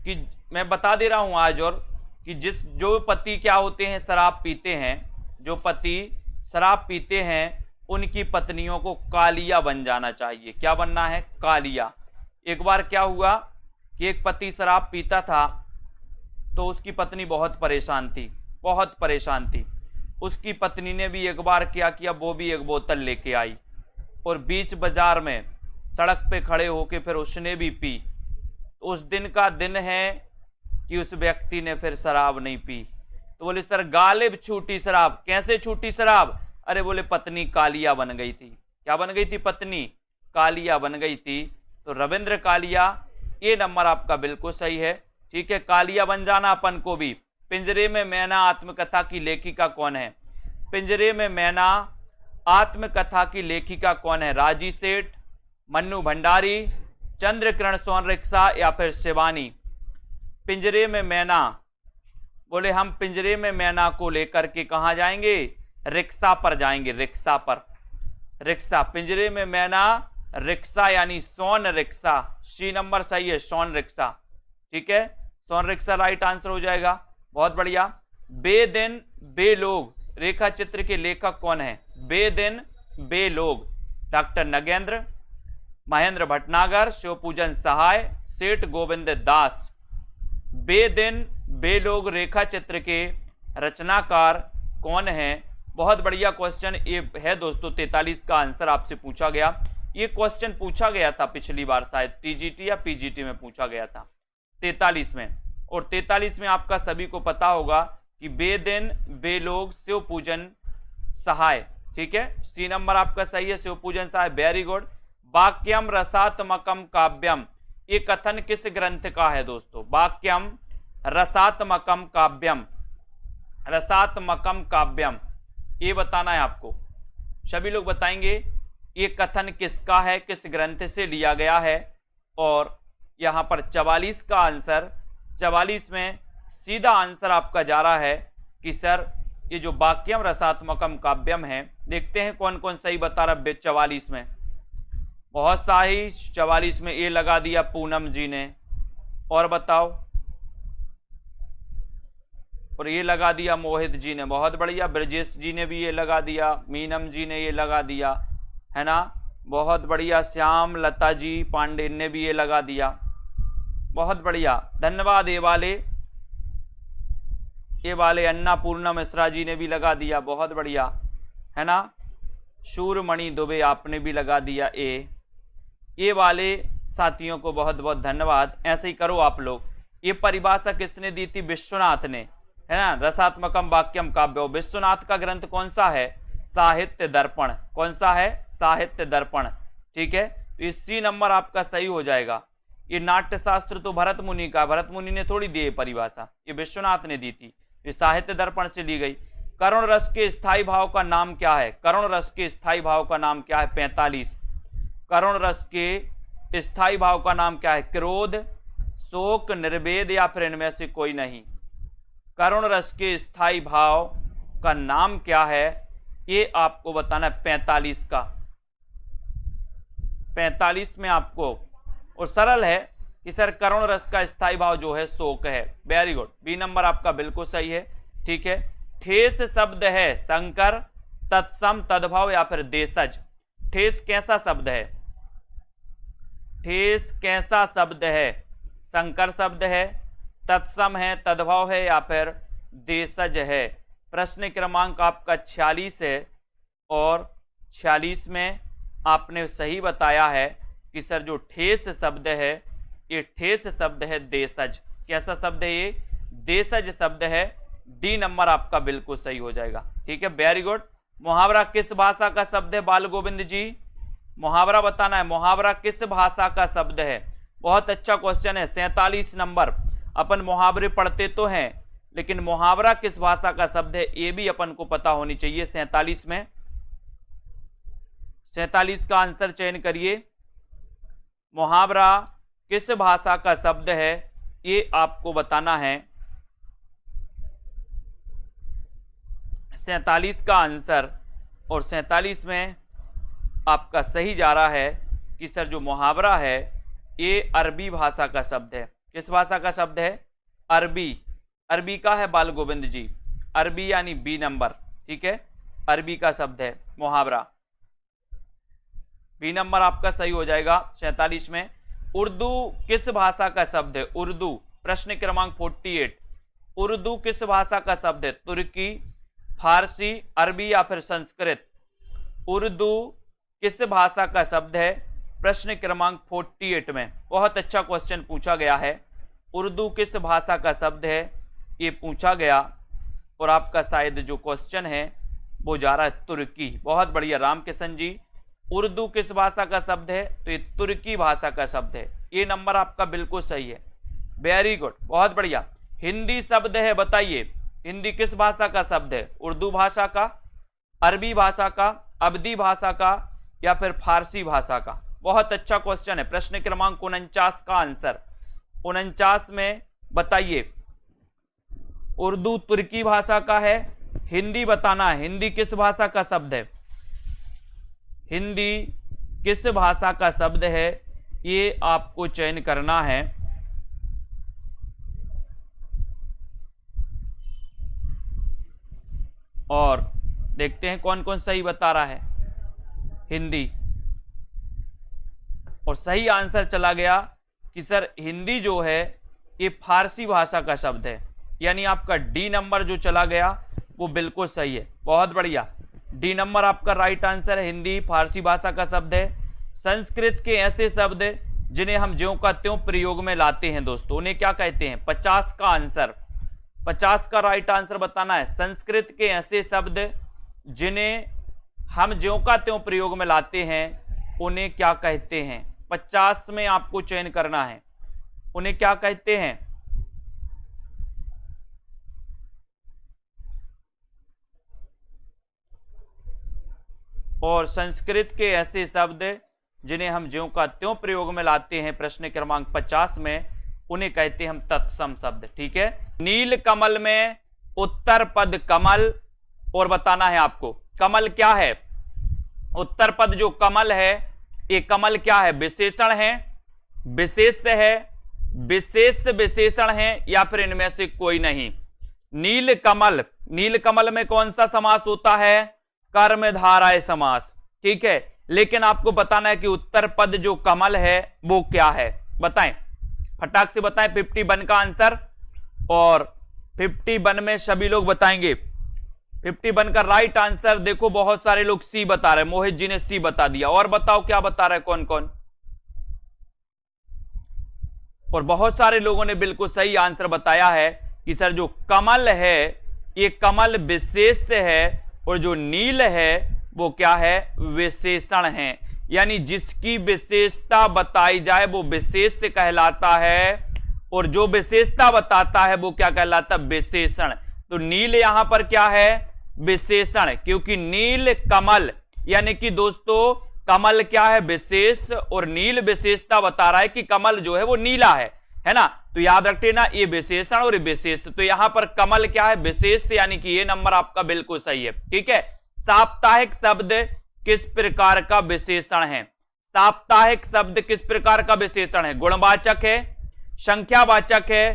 कि मैं बता दे रहा हूं आज और कि जो पति क्या होते हैं, शराब पीते हैं, जो पति शराब पीते हैं उनकी पत्नियों को कालिया बन जाना चाहिए। क्या बनना है? कालिया। एक बार क्या हुआ कि एक पति शराब पीता था तो उसकी पत्नी बहुत परेशान थी, बहुत परेशान थी। उसकी पत्नी ने भी एक बार क्या किया, वो भी एक बोतल लेके आई और बीच बाजार में सड़क पे खड़े होके फिर उसने भी पी। उस दिन का दिन है कि उस व्यक्ति ने फिर शराब नहीं पी। तो बोले सर गालिब छूटी शराब, कैसे छूटी शराब? अरे बोले पत्नी कालिया बन गई थी। क्या बन गई थी? पत्नी कालिया बन गई थी। तो रविंद्र कालिया, ये नंबर आपका बिल्कुल सही है। ठीक है, कालिया बन जाना अपन को भी। पिंजरे में मैना आत्मकथा की लेखिका कौन है? पिंजरे में मैना आत्मकथा की लेखिका कौन है? राजी सेठ, मन्नू भंडारी, चंद्रकिरण सोनरिक्शा या फिर शिवानी? पिंजरे में मैना, बोले हम पिंजरे में मैना को लेकर के कहां जाएंगे? रिक्शा पर जाएंगे, रिक्शा पर। रिक्शा, पिंजरे में मैना रिक्शा यानी सोन रिक्शा। सी नंबर सही है, सोन रिक्शा। ठीक है, सोन रिक्शा राइट आंसर हो जाएगा। बहुत बढ़िया। बेदिन बेलोग रेखा चित्र के लेखक कौन है? बेदिन बेलोग, डॉक्टर नगेंद्र, महेंद्र भटनागर, शिवपूजन सहाय, सेठ गोविंद दास। बेदिन बेलोग रेखा चित्र के रचनाकार कौन है? बहुत बढ़िया क्वेश्चन ये है दोस्तों। 43 का आंसर आपसे पूछा गया। ये क्वेश्चन पूछा गया था पिछली बार, शायद टीजीटी या पीजीटी में पूछा गया था 43 में। और 43 में आपका सभी को पता होगा कि बेदिन बेलोग शिवपूजन सहाय। ठीक है, सी नंबर आपका सही है, शिवपूजन सहाय। Very good. वाक्यम रसात्मकम काव्यम, ये कथन किस ग्रंथ का है दोस्तों? वाक्यम रसात्मकम काव्यम, रसात्मकम काव्यम, ये बताना है आपको। सभी लोग बताएंगे ये कथन किसका है, किस ग्रंथ से लिया गया है। और यहां पर 44 का आंसर, 44 में सीधा आंसर आपका जा रहा है कि सर ये जो वाक्यम रसात्मकम काव्यम है, देखते हैं कौन कौन सही बता रहा। 44 में बहुत सही, 44 में ये लगा दिया पूनम जी ने। और बताओ, और ये लगा दिया मोहित जी ने। बहुत बढ़िया। ब्रजेश जी ने भी ये लगा दिया, मीनम जी ने ये लगा दिया, है ना। बहुत बढ़िया। श्याम लता जी पांडे ने भी ये लगा दिया। बहुत बढ़िया, धन्यवाद। ये वाले अन्नापूर्णा मिश्रा जी ने भी लगा दिया। बहुत बढ़िया, है ना। शूरमणि दुबे आपने भी लगा दिया। ये वाले साथियों को बहुत बहुत धन्यवाद। ऐसे ही करो आप लोग। ये परिभाषा किसने दी थी? विश्वनाथ ने, है ना। रसात्मकम वाक्यम काव्यो, विश्वनाथ का ग्रंथ कौन सा है? साहित्य दर्पण। कौन सा है? साहित्य दर्पण। ठीक है, तो इसी नंबर आपका सही हो जाएगा। ये नाट्यशास्त्र तो भरत मुनि का, भरत मुनि ने थोड़ी दी परिभाषा, ये विश्वनाथ ने दी थी। ये साहित्य दर्पण से ली गई। करुण रस के स्थायी भाव का नाम क्या है? करुण रस के स्थायी भाव का नाम क्या है? 45। करुण रस के स्थायी भाव का नाम क्या है? क्रोध, शोक, निर्वेद या फिर इनमें से कोई नहीं। करुण रस के स्थायी भाव का नाम क्या है? ये आपको बताना है 45 का। 45 में आपको, और सरल है कि सर करुण रस का स्थायी भाव जो है शोक है। वेरी गुड, बी नंबर आपका बिल्कुल सही है। ठीक है, ठेस शब्द है संकर, तत्सम, तद्भव या फिर देशज। ठेस कैसा शब्द है? ठेस कैसा शब्द है? संकर शब्द है, तत्सम है, तद्भव है या फिर देशज है? प्रश्न क्रमांक आपका 46 है और 46 में आपने सही बताया है कि सर जो ठेस शब्द है ये ठेस शब्द है देशज। कैसा शब्द है ये? देशज शब्द है। डी नंबर आपका बिल्कुल सही हो जाएगा। ठीक है, वेरी गुड। मुहावरा किस भाषा का शब्द है बाल गोविंद जी? मुहावरा बताना है, मुहावरा किस भाषा का शब्द है? बहुत अच्छा क्वेश्चन है। 47 नंबर। अपन मुहावरे पढ़ते तो हैं लेकिन मुहावरा किस भाषा का शब्द है ये भी अपन को पता होनी चाहिए। 47 में 47 का आंसर चयन करिए। मुहावरा किस भाषा का शब्द है ये आपको बताना है। 47 का आंसर, और 47 में आपका सही जा रहा है कि सर जो मुहावरा है ये अरबी भाषा का शब्द है। किस भाषा का शब्द है? अरबी। अरबी का है बाल गोविंद जी, अरबी यानी बी नंबर। ठीक है, अरबी का शब्द है मुहावरा, बी नंबर आपका सही हो जाएगा। 47 में उर्दू किस भाषा का शब्द है? उर्दू, प्रश्न क्रमांक 48। उर्दू किस भाषा का शब्द है? तुर्की, फारसी, अरबी या फिर संस्कृत? उर्दू किस भाषा का शब्द है? प्रश्न क्रमांक 48 में बहुत अच्छा क्वेश्चन पूछा गया है। उर्दू किस भाषा का शब्द है ये पूछा गया, और आपका शायद जो क्वेश्चन है वो जा रहा है तुर्की। बहुत बढ़िया राम किशन जी। उर्दू किस भाषा का शब्द है? तो ये तुर्की भाषा का शब्द है। ये नंबर आपका बिल्कुल सही है, वेरी गुड, बहुत बढ़िया। हिंदी शब्द है, बताइए हिंदी किस भाषा का शब्द है? उर्दू भाषा का, अरबी भाषा का, अवधी भाषा का या फिर फारसी भाषा का? बहुत अच्छा क्वेश्चन है। प्रश्न क्रमांक 49 का आंसर 49 में बताइए। उर्दू तुर्की भाषा का है, हिंदी बताना है। हिंदी किस भाषा का शब्द है? हिंदी किस भाषा का शब्द है ये आपको चयन करना है। और देखते हैं कौन कौन सही बता रहा है। हिंदी, और सही आंसर चला गया कि सर हिंदी जो है ये फारसी भाषा का शब्द है, यानी आपका डी नंबर जो चला गया वो बिल्कुल सही है। बहुत बढ़िया, डी नंबर आपका राइट आंसर है। हिंदी फारसी भाषा का शब्द है। संस्कृत के ऐसे शब्द जिन्हें हम ज्यों का त्यों प्रयोग में लाते हैं दोस्तों, उन्हें क्या कहते हैं? 50 का आंसर, 50 का राइट आंसर बताना है। संस्कृत के ऐसे शब्द जिन्हें हम ज्यों का त्यों प्रयोग में लाते हैं उन्हें क्या कहते हैं? 50 में आपको चयन करना है, उन्हें क्या कहते हैं? और संस्कृत के ऐसे शब्द जिन्हें हम ज्यों का त्यों प्रयोग में लाते हैं प्रश्न क्रमांक 50 में, उन्हें कहते हैं हम तत्सम शब्द। ठीक है, नील कमल में उत्तर पद कमल, और बताना है आपको कमल क्या है? उत्तर पद जो कमल है ये कमल क्या है? विशेषण है, विशेष है, विशेष विशेषण है या फिर इनमें से कोई नहीं? नील कमल, नील कमल में कौन सा समास होता है? कर्मधारय समास। ठीक है, लेकिन आपको बताना है कि उत्तर पद जो कमल है वो क्या है, बताएं, फटाक से बताएं 51 का आंसर। और 51 में सभी लोग बताएंगे। 51 का राइट आंसर देखो बहुत सारे लोग सी बता रहे हैं। मोहित जी ने सी बता दिया। और बताओ क्या बता रहे हैं कौन कौन? और बहुत सारे लोगों ने बिल्कुल सही आंसर बताया है कि सर जो कमल है ये कमल विशेष है, और जो नील है वो क्या है? विशेषण है। यानी जिसकी विशेषता बताई जाए वो विशेष कहलाता है, और जो विशेषता बताता है वो क्या कहलाता है? विशेषण। तो नील यहां पर क्या है? विशेषण, क्योंकि नील कमल, यानी कि दोस्तों कमल क्या है? विशेष, और नील विशेषता बता रहा है कि कमल जो है वो नीला है ना? तो याद रखते ना, ये विशेषण और विशेष। तो यहां पर कमल क्या है? विशेष, यानी कि ये नंबर आपका बिल्कुल सही है। ठीक है, साप्ताहिक शब्द किस प्रकार का विशेषण है? साप्ताहिक शब्द किस प्रकार का विशेषण है? गुणवाचक है, संख्यावाचक है,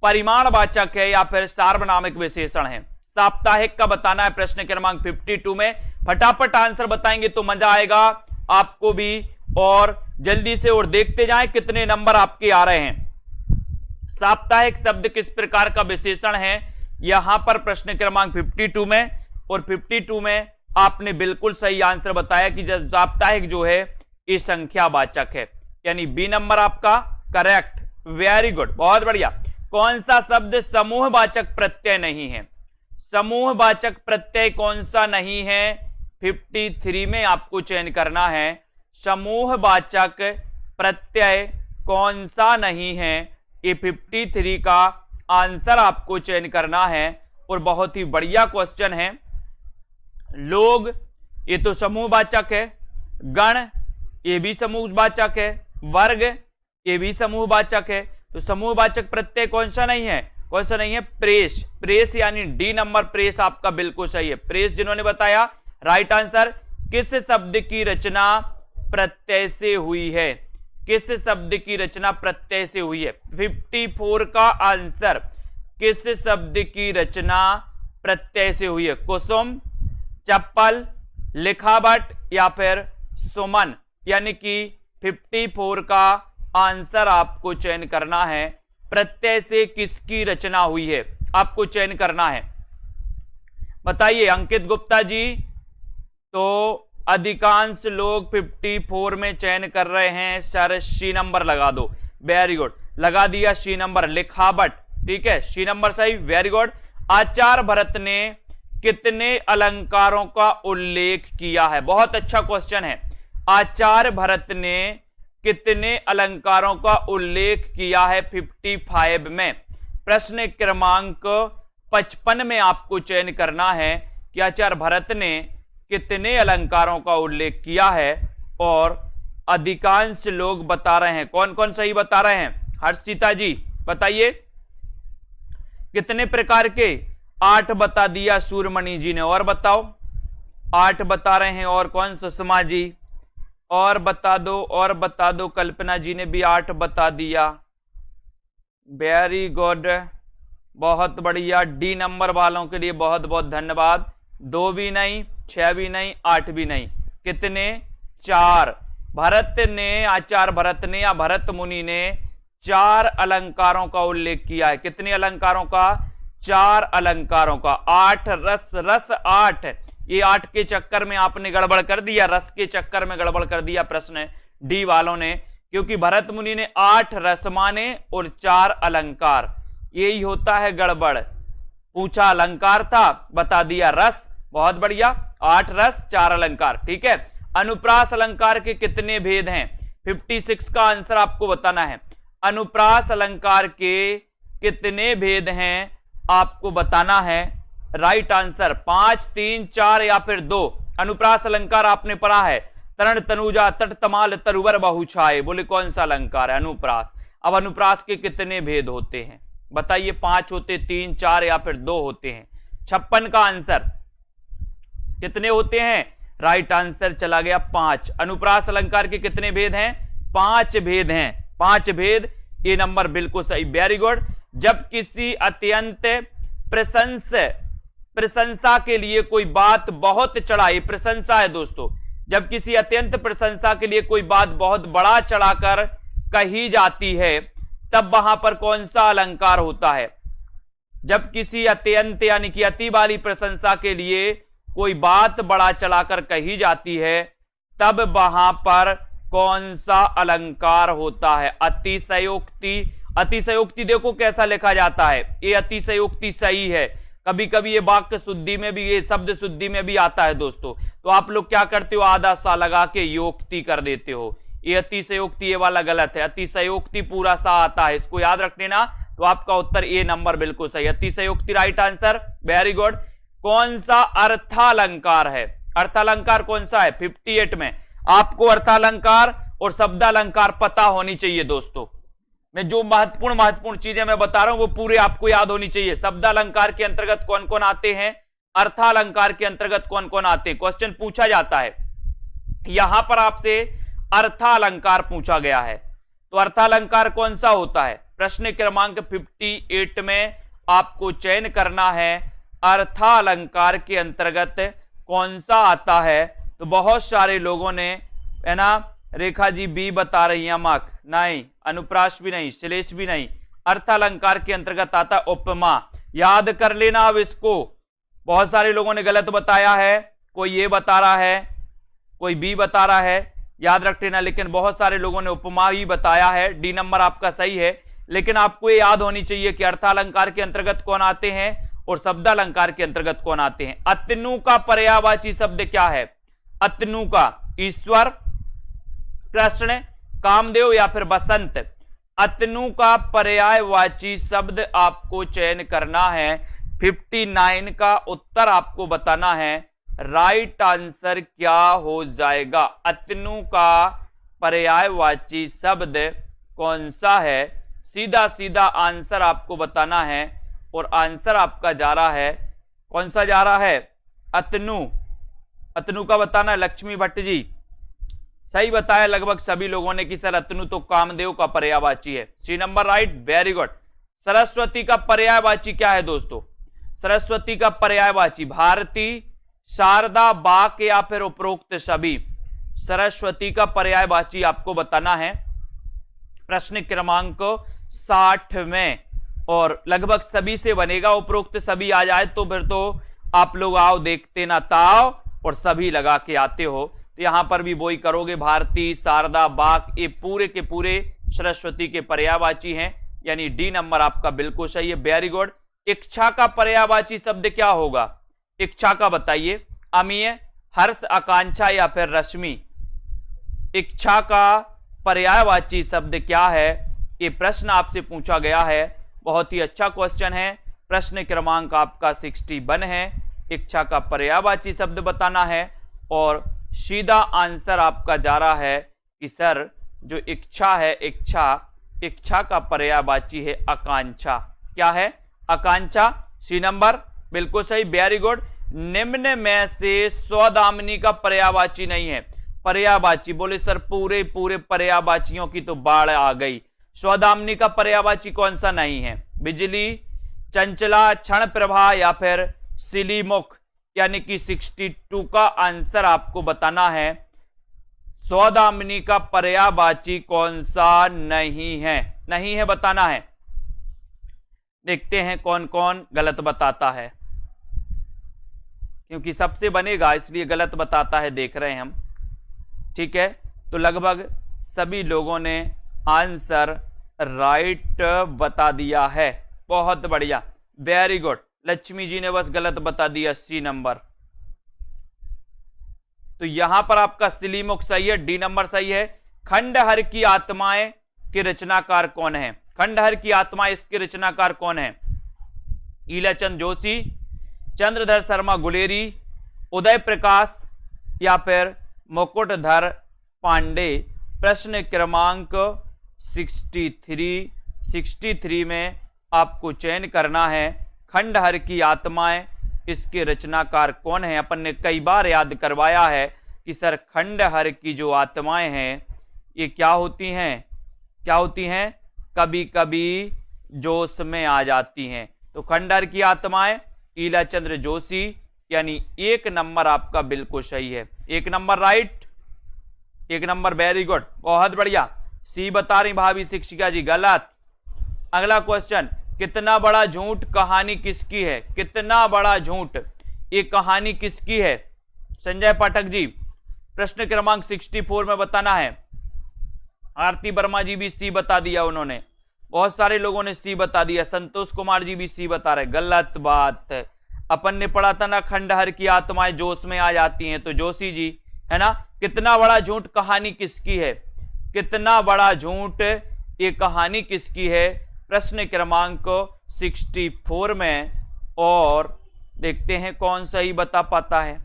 परिमाणवाचक है या फिर सार्वनामिक विशेषण है? साप्ताहिक का बताना है प्रश्न क्रमांक 52 में। फटाफट आंसर बताएंगे तो मजा आएगा आपको भी, और जल्दी से और देखते जाएं कितने नंबर आपके आ रहे हैं। साप्ताहिक शब्द किस प्रकार का विशेषण है? यहां पर प्रश्न क्रमांक 52 में, और 52 में आपने बिल्कुल सही आंसर बताया कि साप्ताहिक जो है ये संख्यावाचक है, यानी बी नंबर आपका करेक्ट। वेरी गुड, बहुत बढ़िया। कौन सा शब्द समूहवाचक प्रत्यय नहीं है? समूहवाचक प्रत्यय कौन सा नहीं है? 53 में आपको चयन करना है। समूहवाचक प्रत्यय कौन सा नहीं है, ये 53 का आंसर आपको चयन करना है। और बहुत ही बढ़िया क्वेश्चन है। लोग, ये तो समूहवाचक है। गण, ये भी समूहवाचक है। वर्ग, ये भी समूहवाचक है। तो समूहवाचक प्रत्यय कौन सा नहीं है? कौन सा नहीं है? प्रेस। प्रेस यानी डी नंबर, प्रेस आपका बिल्कुल सही है। प्रेस जिन्होंने बताया राइट आंसर। किस शब्द की रचना प्रत्यय से हुई है? किस शब्द की रचना प्रत्यय से हुई है? 54 का आंसर किस शब्द की रचना प्रत्यय से हुई है? कुसुम, चप्पल, लिखावट या फिर सुमन, यानी कि 54 का आंसर आपको चयन करना है। प्रत्यय से किसकी रचना हुई है आपको चयन करना है, बताइए अंकित गुप्ता जी। तो अधिकांश लोग 54 में चयन कर रहे हैं सर, सी नंबर लगा दो। वेरी गुड, लगा दिया सी नंबर, लिखावट, ठीक है, सी नंबर सही, वेरी गुड। आचार्य भरत ने कितने अलंकारों का उल्लेख किया है? बहुत अच्छा क्वेश्चन है। आचार्य भरत ने कितने अलंकारों का उल्लेख किया है 55 में? प्रश्न क्रमांक 55 में आपको चयन करना है कि आचार्य भरत ने कितने अलंकारों का उल्लेख किया है। और अधिकांश लोग बता रहे हैं, कौन कौन सही बता रहे हैं? हर्षिता जी बताइए कितने प्रकार के? 8 बता दिया सूर्यमणि जी ने, और बताओ। 8 बता रहे हैं, और कौन? सुषमा जी, और बता दो, और बता दो। कल्पना जी ने भी 8 बता दिया। वेरी गुड, बहुत बढ़िया। डी नंबर वालों के लिए बहुत बहुत धन्यवाद। 2 भी नहीं, 6 भी नहीं, 8 भी नहीं, कितने? 4। भरत ने, आचार्य भरत ने या भरत मुनि ने 4 अलंकारों का उल्लेख किया है। कितने अलंकारों का? 4 अलंकारों का। 8 रस, रस 8, ये 8 के चक्कर में आपने गड़बड़ कर दिया, रस के चक्कर में गड़बड़ कर दिया प्रश्न डी वालों ने, क्योंकि भरत मुनि ने 8 रस माने और 4 अलंकार, यही होता है गड़बड़। पूछा अलंकार था, बता दिया रस, बहुत बढ़िया। 8 रस 4 अलंकार, ठीक है। अनुप्रास अलंकार के कितने भेद हैं? 56 का आंसर आपको बताना है। अनुप्रास अलंकार के कितने भेद हैं आपको बताना है। राइट आंसर 5, 3, 4 या फिर 2। अनुप्रास अलंकार आपने पढ़ा है, तरण, तनुजा, तट, तमाल, तरुवर, बहुछाए। बोले कौन सा अलंकार है? अनुप्रास। अब अनुप्रास के कितने भेद होते हैं बताइए? 5 होते, 3, 4 या फिर 2 होते हैं। 56 का आंसर कितने होते हैं? राइट आंसर चला गया 5। अनुप्रास अलंकार के कितने भेद हैं? 5 भेद हैं। 5 भेद, ये नंबर बिल्कुल सही, वेरी गुड। जब किसी अत्यंत प्रशंसा के लिए कोई बात बहुत चढ़ाई, प्रशंसा है दोस्तों, जब किसी अत्यंत प्रशंसा के लिए कोई बात बहुत बड़ा चढ़ाकर कही जाती है, तब वहां पर कौन सा अलंकार होता है? जब किसी अत्यंत यानी कि अति वाली प्रशंसा के लिए कोई बात बड़ा चढ़ाकर कही जाती है, तब वहां पर कौन सा अलंकार होता है? अतिशयोक्ति। अतिशयोक्ति देखो कैसा लिखा जाता है, ये अतिशयोक्ति सही है। कभी कभी ये वाक्य शुद्धि में भी, ये शब्द शुद्धि में भी आता है दोस्तों, तो आप लोग क्या करते हो? आधा सा लगा के योक्ति कर देते हो। ये अतिशयोक्ति, ये वाला गलत है। अतिशयोक्ति पूरा सा आता है, इसको याद रख लेना। तो आपका उत्तर ए नंबर बिल्कुल सही, अतिशयोक्ति राइट आंसर, वेरी गुड। कौन सा अर्थालंकार है? अर्थालंकार कौन सा है? 58 में आपको अर्थालंकार और शब्दालंकार पता होनी चाहिए दोस्तों। मैं जो महत्वपूर्ण चीजें मैं बता रहा हूं वो पूरे आपको याद होनी चाहिए। शब्दालंकार के अंतर्गत कौन कौन आते हैं, अर्थालंकार के अंतर्गत कौन कौन आते हैं, क्वेश्चन पूछा जाता है। यहां पर आपसे अर्थालंकार पूछा गया है, तो अर्थालंकार कौन सा होता है? प्रश्न क्रमांक 58 में आपको चयन करना है अर्थालंकार के अंतर्गत कौन सा आता है। तो बहुत सारे लोगों ने, है ना, रेखा जी बी बता रही है, नहीं, अनुप्रास भी नहीं, श्लेष भी नहीं। अर्थालंकार के अंतर्गत आता उपमा। याद कर लेना अब इसको। बहुत सारे लोगों ने गलत बताया है, कोई ये बता रहा है, कोई बी बता रहा है, याद रख लेना। लेकिन बहुत सारे लोगों ने उपमा ही बताया है। डी नंबर आपका सही है। लेकिन आपको ये याद होनी चाहिए कि अर्थालंकार के अंतर्गत कौन आते हैं और शब्दालंकार के अंतर्गत कौन आते हैं। अतनु का पर्यायवाची शब्द क्या है? अतनु का ईश्वर, कृष्ण, कामदेव या फिर बसंत। अतनु का पर्यायवाची शब्द आपको चयन करना है। 59 का उत्तर आपको बताना है। राइट आंसर क्या हो जाएगा? अतनु का पर्यायवाची शब्द कौन सा है? सीधा सीधा आंसर आपको बताना है और आंसर आपका जा रहा है, कौन सा जा रहा है? अतनु। अतनु का बताना है। लक्ष्मी भट्ट जी सही बताया लगभग सभी लोगों ने कि सर अतनु तो कामदेव का पर्यायवाची है। C number right, very good. Saraswati का पर्यायवाची क्या है दोस्तों? सरस्वती का पर्यायवाची भारती, शारदा, बाक या फिर उपरोक्त सभी। सरस्वती का पर्यायवाची आपको बताना है प्रश्न क्रमांक 60 में, और लगभग सभी से बनेगा। उपरोक्त सभी आ जाए तो फिर तो आप लोग आओ देखते ना ताओ और सभी लगा के आते हो, तो यहां पर भी वही करोगे। भारती, शारदा, बाक ये पूरे के पूरे सरस्वती के पर्यायवाची हैं, यानी डी नंबर आपका बिल्कुल सही है। Very good. इच्छा का पर्यायवाची शब्द क्या होगा? इच्छा का बताइए। अमीय, हर्ष, आकांक्षा या फिर रश्मि। इच्छा का पर्यायवाची शब्द क्या है? ये प्रश्न आपसे पूछा गया है। बहुत ही अच्छा क्वेश्चन है। प्रश्न क्रमांक आपका 61 है। इच्छा का पर्यायवाची शब्द बताना है और सीधा आंसर आपका जा रहा है कि सर जो इच्छा है, इच्छा का पर्यायवाची है आकांक्षा। क्या है? आकांक्षा। सी नंबर बिल्कुल सही, वेरी गुड। निम्न में से सौदामिनी का पर्यायवाची नहीं है। पर्यायवाची बोले सर पूरे पूरे पर्यायवाचियों की तो बाढ़ आ गई। सौदामिनी का पर्यायवाची कौन सा नहीं है? बिजली, चंचला, क्षण प्रभा या फिर सिलीमुख, यानी कि 62 का आंसर आपको बताना है। सौदामिनी का पर्यायवाची कौन सा नहीं है? नहीं है बताना है। देखते हैं कौन कौन गलत बताता है, क्योंकि सबसे बनेगा इसलिए गलत बताता है, देख रहे हैं हम। ठीक है, तो लगभग सभी लोगों ने आंसर राइट बता दिया है। बहुत बढ़िया, वेरी गुड। लक्ष्मी जी ने बस गलत बता दिया सी नंबर। तो यहां पर आपका सिलीमुख सही है, डी नंबर सही है। खंडहर की आत्माएं के रचनाकार कौन है? खंडहर की आत्मा इसके रचनाकार कौन है? ईलाचंद जोशी, चंद्रधर शर्मा गुलेरी, उदय प्रकाश या फिर मुकुटधर पांडे। प्रश्न क्रमांक 63 में आपको चयन करना है। खंडहर की आत्माएं इसके रचनाकार कौन है? अपन ने कई बार याद करवाया है कि सर खंडहर की जो आत्माएं हैं ये क्या होती हैं? क्या होती हैं? कभी कभी जोश में आ जाती हैं। तो खंडहर की आत्माएं ईलाचंद्र जोशी, यानी एक नंबर आपका बिल्कुल सही है। एक नंबर राइट, एक नंबर वेरी गुड, बहुत बढ़िया। सी बता रही भाभी शिक्षिका जी, गलत। अगला क्वेश्चन, कितना बड़ा झूठ कहानी किसकी है? कितना बड़ा झूठ ये कहानी किसकी है? संजय पाठक जी, प्रश्न क्रमांक 64 में बताना है। आरती वर्मा जी भी सी बता दिया उन्होंने, बहुत सारे लोगों ने सी बता दिया। संतोष कुमार जी भी सी बता रहे, गलत बात। अपन ने पढ़ा था ना खंडहर की आत्माएं जोश में आ जाती हैं, तो जोशी जी है ना। कितना बड़ा झूठ कहानी किसकी है? कितना बड़ा झूठ ये कहानी किसकी है? प्रश्न क्रमांक 64 में, और देखते हैं कौन सही बता पाता है।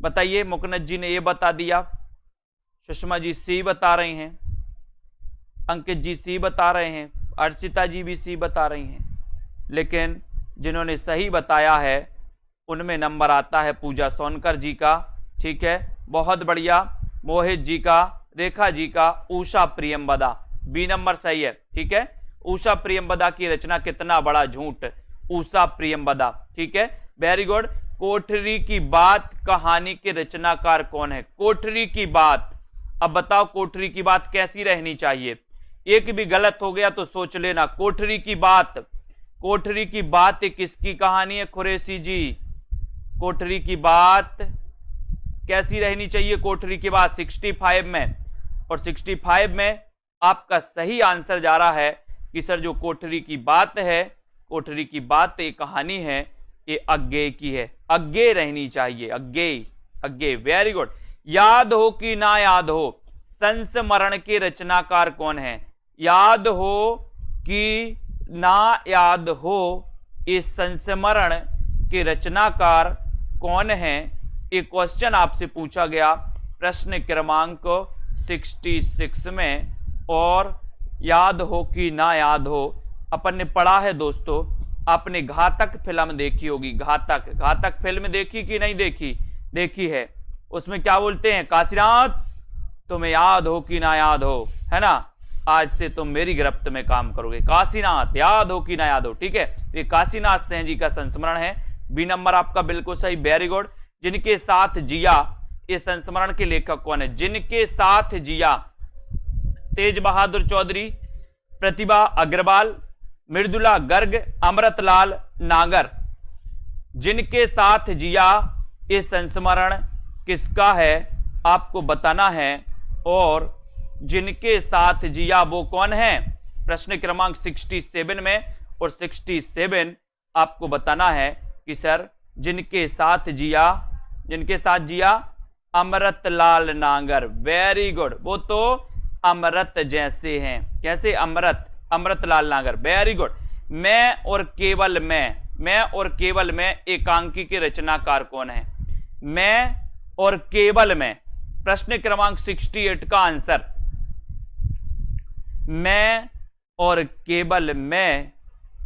बताइए, मुकनत जी ने ये बता दिया, सुषमा जी सी बता रही हैं, अंकित जी सी बता रहे हैं, अर्चिता जी भी सी बता रही हैं। लेकिन जिन्होंने सही बताया है उनमें नंबर आता है पूजा सोनकर जी का। ठीक है, बहुत बढ़िया। मोहित जी का, रेखा जी का, उषा प्रियंवदा, बी नंबर सही है। ठीक है, उषा प्रियंवदा की रचना कितना बड़ा झूठ, उषा प्रियंवदा। ठीक है, वेरी गुड। कोठरी की बात कहानी के रचनाकार कौन है? कोठरी की बात, अब बताओ कोठरी की बात कैसी रहनी चाहिए? एक भी गलत हो गया तो सोच लेना। कोठरी की बात कोठरी की बात किसकी कहानी है कुरैशी जी? कोठरी की बात कैसी रहनी चाहिए? कोठरी की बात 65 में, और 65 में आपका सही आंसर जा रहा है कि सर जो कोठरी की बात है, कोठरी की बात एक कहानी है, ये अज्ञेय की है, अज्ञेय रहनी चाहिए, अज्ञेय, अज्ञेय। Very good. याद हो कि ना याद हो, संस्मरण के रचनाकार कौन है? याद हो कि ना याद हो, ये संस्मरण के रचनाकार कौन है? एक क्वेश्चन आपसे पूछा गया प्रश्न क्रमांक 66 में। और याद हो कि ना याद हो, अपन ने पढ़ा है दोस्तों, आपने घातक फिल्म देखी होगी, घातक, घातक फिल्म देखी कि नहीं देखी? देखी है। उसमें क्या बोलते हैं? काशीनाथ तुम्हें याद हो कि ना याद हो, है ना, आज से तुम मेरी गिरफ्त में काम करोगे, काशीनाथ याद हो कि ना याद हो। ठीक है, ये काशीनाथ सिंह जी का संस्मरण है। बी नंबर आपका बिल्कुल सही, वेरी गुड। जिनके साथ जिया, ये संस्मरण के लेखक कौन है? जिनके साथ जिया, तेज बहादुर चौधरी, प्रतिभा अग्रवाल, मृदुला गर्ग, अमृतलाल नागर। जिनके साथ जिया, ये संस्मरण किसका है आपको बताना है। और जिनके साथ जिया वो कौन है? प्रश्न क्रमांक 67 में, और 67 आपको बताना है कि सर जिनके साथ जिया, जिनके साथ जिया, अमृतलाल नागर। वेरी गुड, वो तो अमृत जैसे हैं, कैसे? अमृत, अमृतलाल नागर, वेरी गुड। मैं और केवल मैं और केवल मैं एकांकी के रचनाकार कौन है? मैं और केवल मैं, प्रश्न क्रमांक 68 का आंसर, मैं और केवल मैं,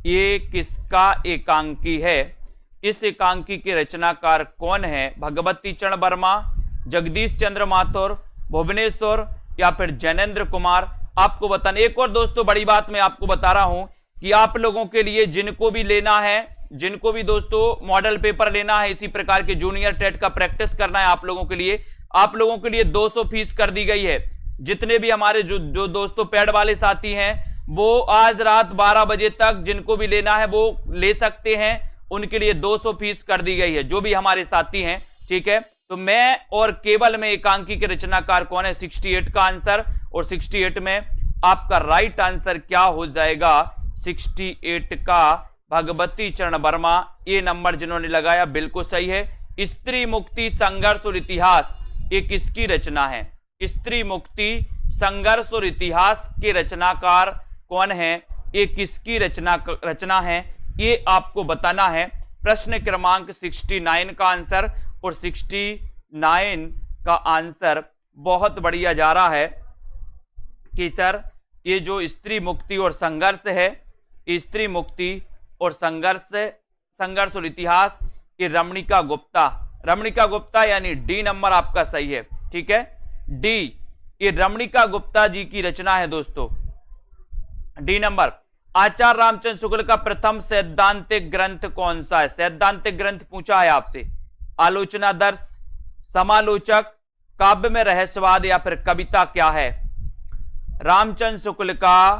ये किसका एकांकी है? इस एकांकी के रचनाकार कौन है? भगवती चरण वर्मा, जगदीश चंद्र माथुर, भुवनेश्वर, या फिर जैनेन्द्र कुमार? आपको बताना। एक और दोस्तों बड़ी बात मैं आपको बता रहा हूं कि आप लोगों के लिए जिनको भी लेना है, जिनको भी दोस्तों मॉडल पेपर लेना है, इसी प्रकार के जूनियर टेट का प्रैक्टिस करना है आप लोगों के लिए, आप लोगों के लिए 200 फीस कर दी गई है। जितने भी हमारे जो दोस्तों पेड वाले साथी हैं, वो आज रात 12 बजे तक जिनको भी लेना है वो ले सकते हैं, उनके लिए 200 फीस कर दी गई है, जो भी हमारे साथी हैं। ठीक है, तो मैं और केवल में एकांकी के रचनाकार कौन है? 68 का आंसर। और 68 में आपका राइट आंसर क्या हो जाएगा? 68 का भगवती चरण वर्मा, ये नंबर जिन्होंने लगाया बिल्कुल सही है। स्त्री मुक्ति संघर्ष और इतिहास, ये किसकी रचना है? स्त्री मुक्ति संघर्ष और इतिहास के रचनाकार कौन है? ये किसकी रचना है? ये आपको बताना है। प्रश्न क्रमांक 69 का आंसर, और 69 का आंसर बहुत बढ़िया जा रहा है कि सर ये जो स्त्री मुक्ति और संघर्ष है, स्त्री मुक्ति और संघर्ष और इतिहास, ये रमणिका गुप्ता, रमणिका गुप्ता यानी डी नंबर आपका सही है। ठीक है, डी, ये रमणिका गुप्ता जी की रचना है दोस्तों, डी नंबर। आचार्य रामचंद्र शुक्ल का प्रथम सैद्धांतिक ग्रंथ कौन सा है? सैद्धांतिक ग्रंथ पूछा है आपसे। आलोचना दर्श, समालोचक, काव्य में रहस्यवाद, या फिर कविता क्या है? रामचंद्र शुक्ल का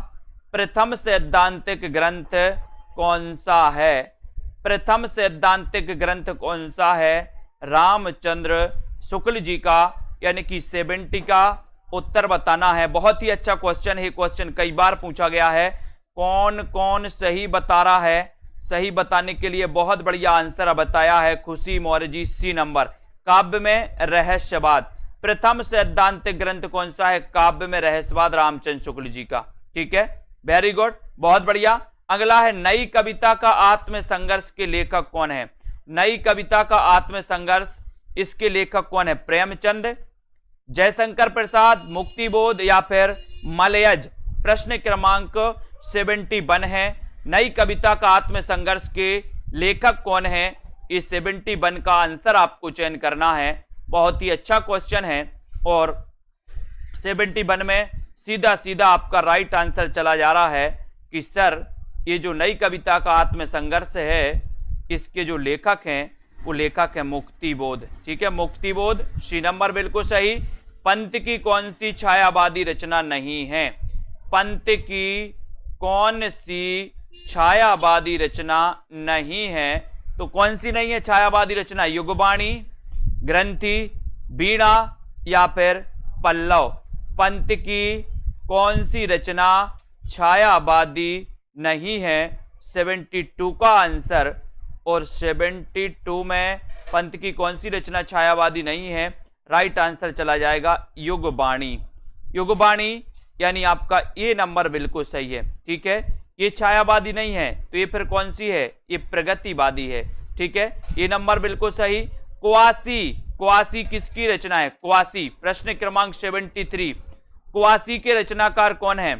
प्रथम सैद्धांतिक ग्रंथ कौन सा है? प्रथम सैद्धांतिक ग्रंथ कौन सा है? रामचंद्र शुक्ल जी का, यानी कि 70 का उत्तर बताना है। बहुत ही अच्छा क्वेश्चन है, क्वेश्चन कई बार पूछा गया है। कौन कौन सही बता रहा है? सही बताने के लिए बहुत बढ़िया आंसर बताया है खुशी मौर्य जी, सी नंबर। काव्य में रहस्यवाद, प्रथम सैद्धांतिक ग्रंथ कौन सा है? काव्य में रहस्यवाद, रामचंद्र शुक्ल जी का। ठीक है, वेरी गुड, बहुत बढ़िया। अगला है नई कविता का आत्म संघर्ष के लेखक कौन है? नई कविता का आत्म संघर्ष, इसके लेखक कौन है? प्रेमचंद, जयशंकर प्रसाद, मुक्तिबोध, या फिर मलयज? प्रश्न क्रमांक 71 है। नई कविता का आत्म संघर्ष के लेखक कौन है? इस 71 का आंसर आपको चयन करना है। बहुत ही अच्छा क्वेश्चन है, और 71 में सीधा सीधा आपका राइट आंसर चला जा रहा है कि सर ये जो नई कविता का आत्म संघर्ष है, इसके जो लेखक हैं वो लेखक है मुक्तिबोध। ठीक है, मुक्तिबोध, सी नंबर बिल्कुल सही। पंत की कौन सी छायावादी रचना नहीं है? पंत की कौन सी छायावादी रचना नहीं है। तो कौन सी नहीं है छायावादी रचना? युगबाणी, ग्रंथि, वीणा या फिर पल्लव। पंत की कौन सी रचना छायावादी नहीं है? 72 का आंसर। और 72 में पंत की कौन सी रचना छायावादी नहीं है? राइट आंसर चला जाएगा युगबाणी। युगबाणी यानी आपका ये नंबर बिल्कुल सही है। ठीक है, ये छायावादी नहीं है तो ये फिर कौन सी है? ये प्रगतिवादी है। ठीक है, ये नंबर बिल्कुल सही। क्वासी, क्वासी किसकी रचना है? क्वासी, प्रश्न क्रमांक 73। क्वासी के रचनाकार कौन है?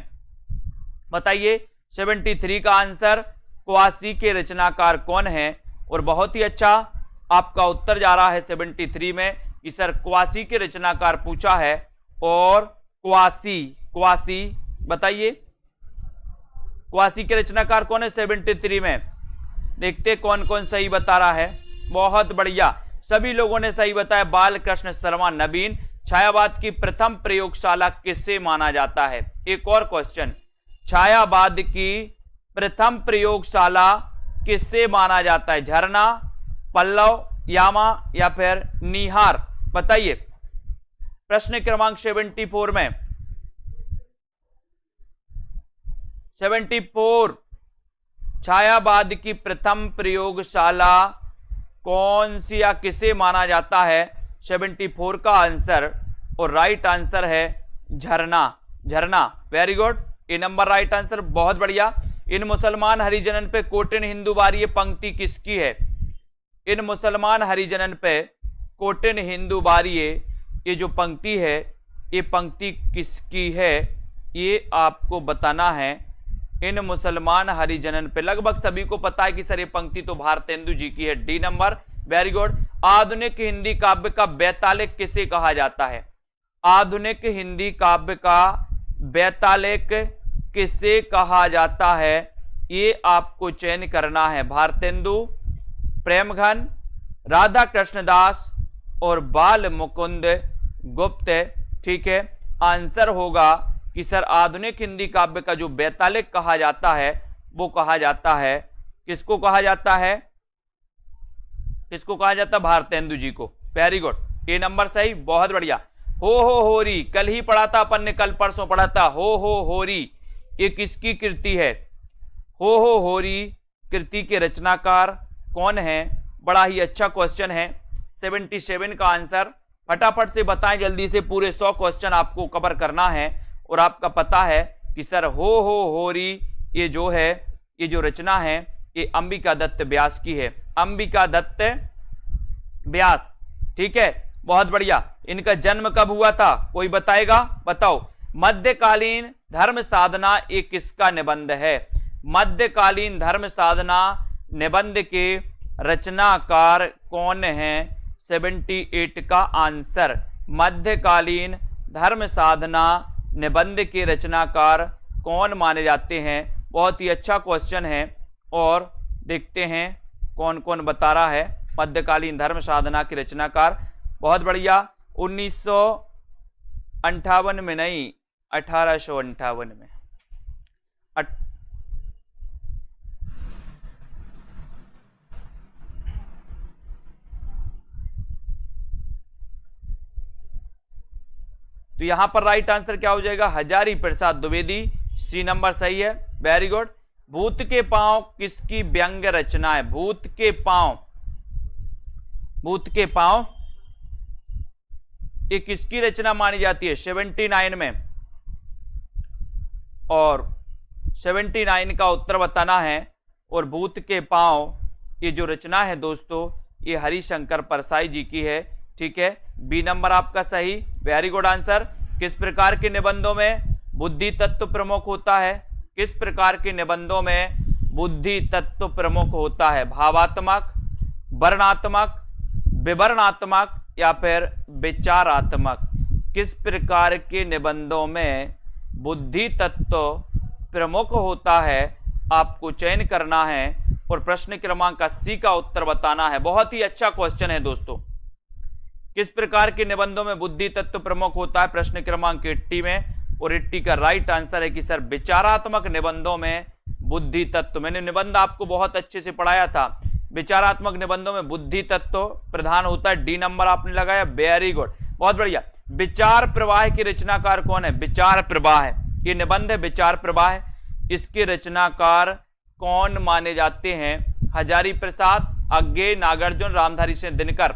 बताइए। 73 का आंसर क्वासी के रचनाकार कौन है? और बहुत ही अच्छा आपका उत्तर जा रहा है 73 में कि सर क्वासी के रचनाकार पूछा है। और क्वासी, क्वासी बताइए क्वासी के रचनाकार कौन है 73 में? देखते कौन कौन सही बता रहा है। बहुत बढ़िया, सभी लोगों ने सही बताया। बालकृष्ण शर्मा नवीन। छायावाद की प्रथम प्रयोगशाला किससे माना जाता है? एक और क्वेश्चन, छायावाद की प्रथम प्रयोगशाला किससे माना जाता है? झरना, पल्लव, यामा या फिर निहार? बताइए। प्रश्न क्रमांक 74 में 74 छायावाद की प्रथम प्रयोगशाला कौन सी या किसे माना जाता है? 74 का आंसर और राइट आंसर है झरना। झरना, वेरी गुड, ए नंबर राइट आंसर। बहुत बढ़िया। इन मुसलमान हरिजनन पे कोटिन हिंदू बारी पंक्ति किसकी है? इन मुसलमान हरिजनन पे कोटिन हिंदू बारी ये जो पंक्ति है ये पंक्ति किसकी है? ये आपको बताना है। इन मुसलमान हरिजनन पे लगभग सभी को पता है कि सर ये पंक्ति तो भारतेंदु जी की है। D number, very good. आधुनिक हिंदी काव्य का बैतालिक किसे कहा जाता है? आधुनिक हिंदी काव्य का बैतालिक किसे कहा जाता है? ये आपको चयन करना है। भारतेंदु, प्रेमघन, राधा कृष्णदास और बाल मुकुंद गुप्त। ठीक है, आंसर होगा कि सर आधुनिक हिंदी काव्य का जो बैतालिक कहा जाता है वो कहा जाता है, किसको कहा जाता है? किसको कहा जाता है? भारतेंदु जी को। वेरी गुड, ये नंबर सही। बहुत बढ़िया। हो होरी, कल ही पढ़ा था अपन ने, कल परसों पढ़ा था। हो होरी ये किसकी कृति है? हो होरी कृति के रचनाकार कौन है? बड़ा ही अच्छा क्वेश्चन है। 77 का आंसर फटाफट से बताएं जल्दी से। पूरे 100 क्वेश्चन आपको कवर करना है और आपका पता है कि सर हो होरी ये जो है, ये जो रचना है ये अंबिका दत्त व्यास की है। अंबिका दत्त व्यास। ठीक है, बहुत बढ़िया। इनका जन्म कब हुआ था? कोई बताएगा? बताओ। मध्यकालीन धर्म साधना ये किसका निबंध है? मध्यकालीन धर्म साधना निबंध के रचनाकार कौन है? 78 का आंसर। मध्यकालीन धर्म साधना निबंध के रचनाकार कौन माने जाते हैं? बहुत ही अच्छा क्वेश्चन है और देखते हैं कौन कौन बता रहा है मध्यकालीन धर्म साधना के रचनाकार। बहुत बढ़िया। 1958 में नहीं, 1858 में। तो यहां पर राइट आंसर क्या हो जाएगा? हजारी प्रसाद द्विवेदी। सी नंबर सही है, वेरी गुड। भूत के पांव किसकी व्यंग्य रचना है? भूत के पांव, भूत के पांव ये किसकी रचना मानी जाती है? 79 में। और 79 का उत्तर बताना है। और भूत के पांव ये जो रचना है दोस्तों ये हरिशंकर परसाई जी की है। ठीक है, बी नंबर आपका सही, वेरी गुड आंसर। किस प्रकार के निबंधों में बुद्धि तत्व प्रमुख होता है? किस प्रकार के निबंधों में बुद्धि तत्व प्रमुख होता है? भावात्मक, वर्णात्मक, विवरणात्मक या फिर विचारात्मक? किस प्रकार के निबंधों में बुद्धि तत्व प्रमुख होता है? आपको चयन करना है और प्रश्न क्रमांक 80 का उत्तर बताना है। बहुत ही अच्छा क्वेश्चन है दोस्तों। किस प्रकार के निबंधों में बुद्धि तत्व प्रमुख होता है? प्रश्न क्रमांक 80 में। और 80 का राइट आंसर है कि सर विचारात्मक निबंधों में बुद्धि तत्व। मैंने निबंध आपको बहुत अच्छे से पढ़ाया था, विचारात्मक निबंधों में बुद्धि तत्व प्रधान होता है। डी नंबर आपने लगाया, वेरी गुड, बहुत बढ़िया। विचार प्रवाह के रचनाकार कौन है? विचार प्रवाह, ये निबंध है विचार प्रवाह, इसके रचनाकार कौन माने जाते हैं? हजारी प्रसाद, अज्ञे, नागार्जुन, रामधारी सिंह दिनकर।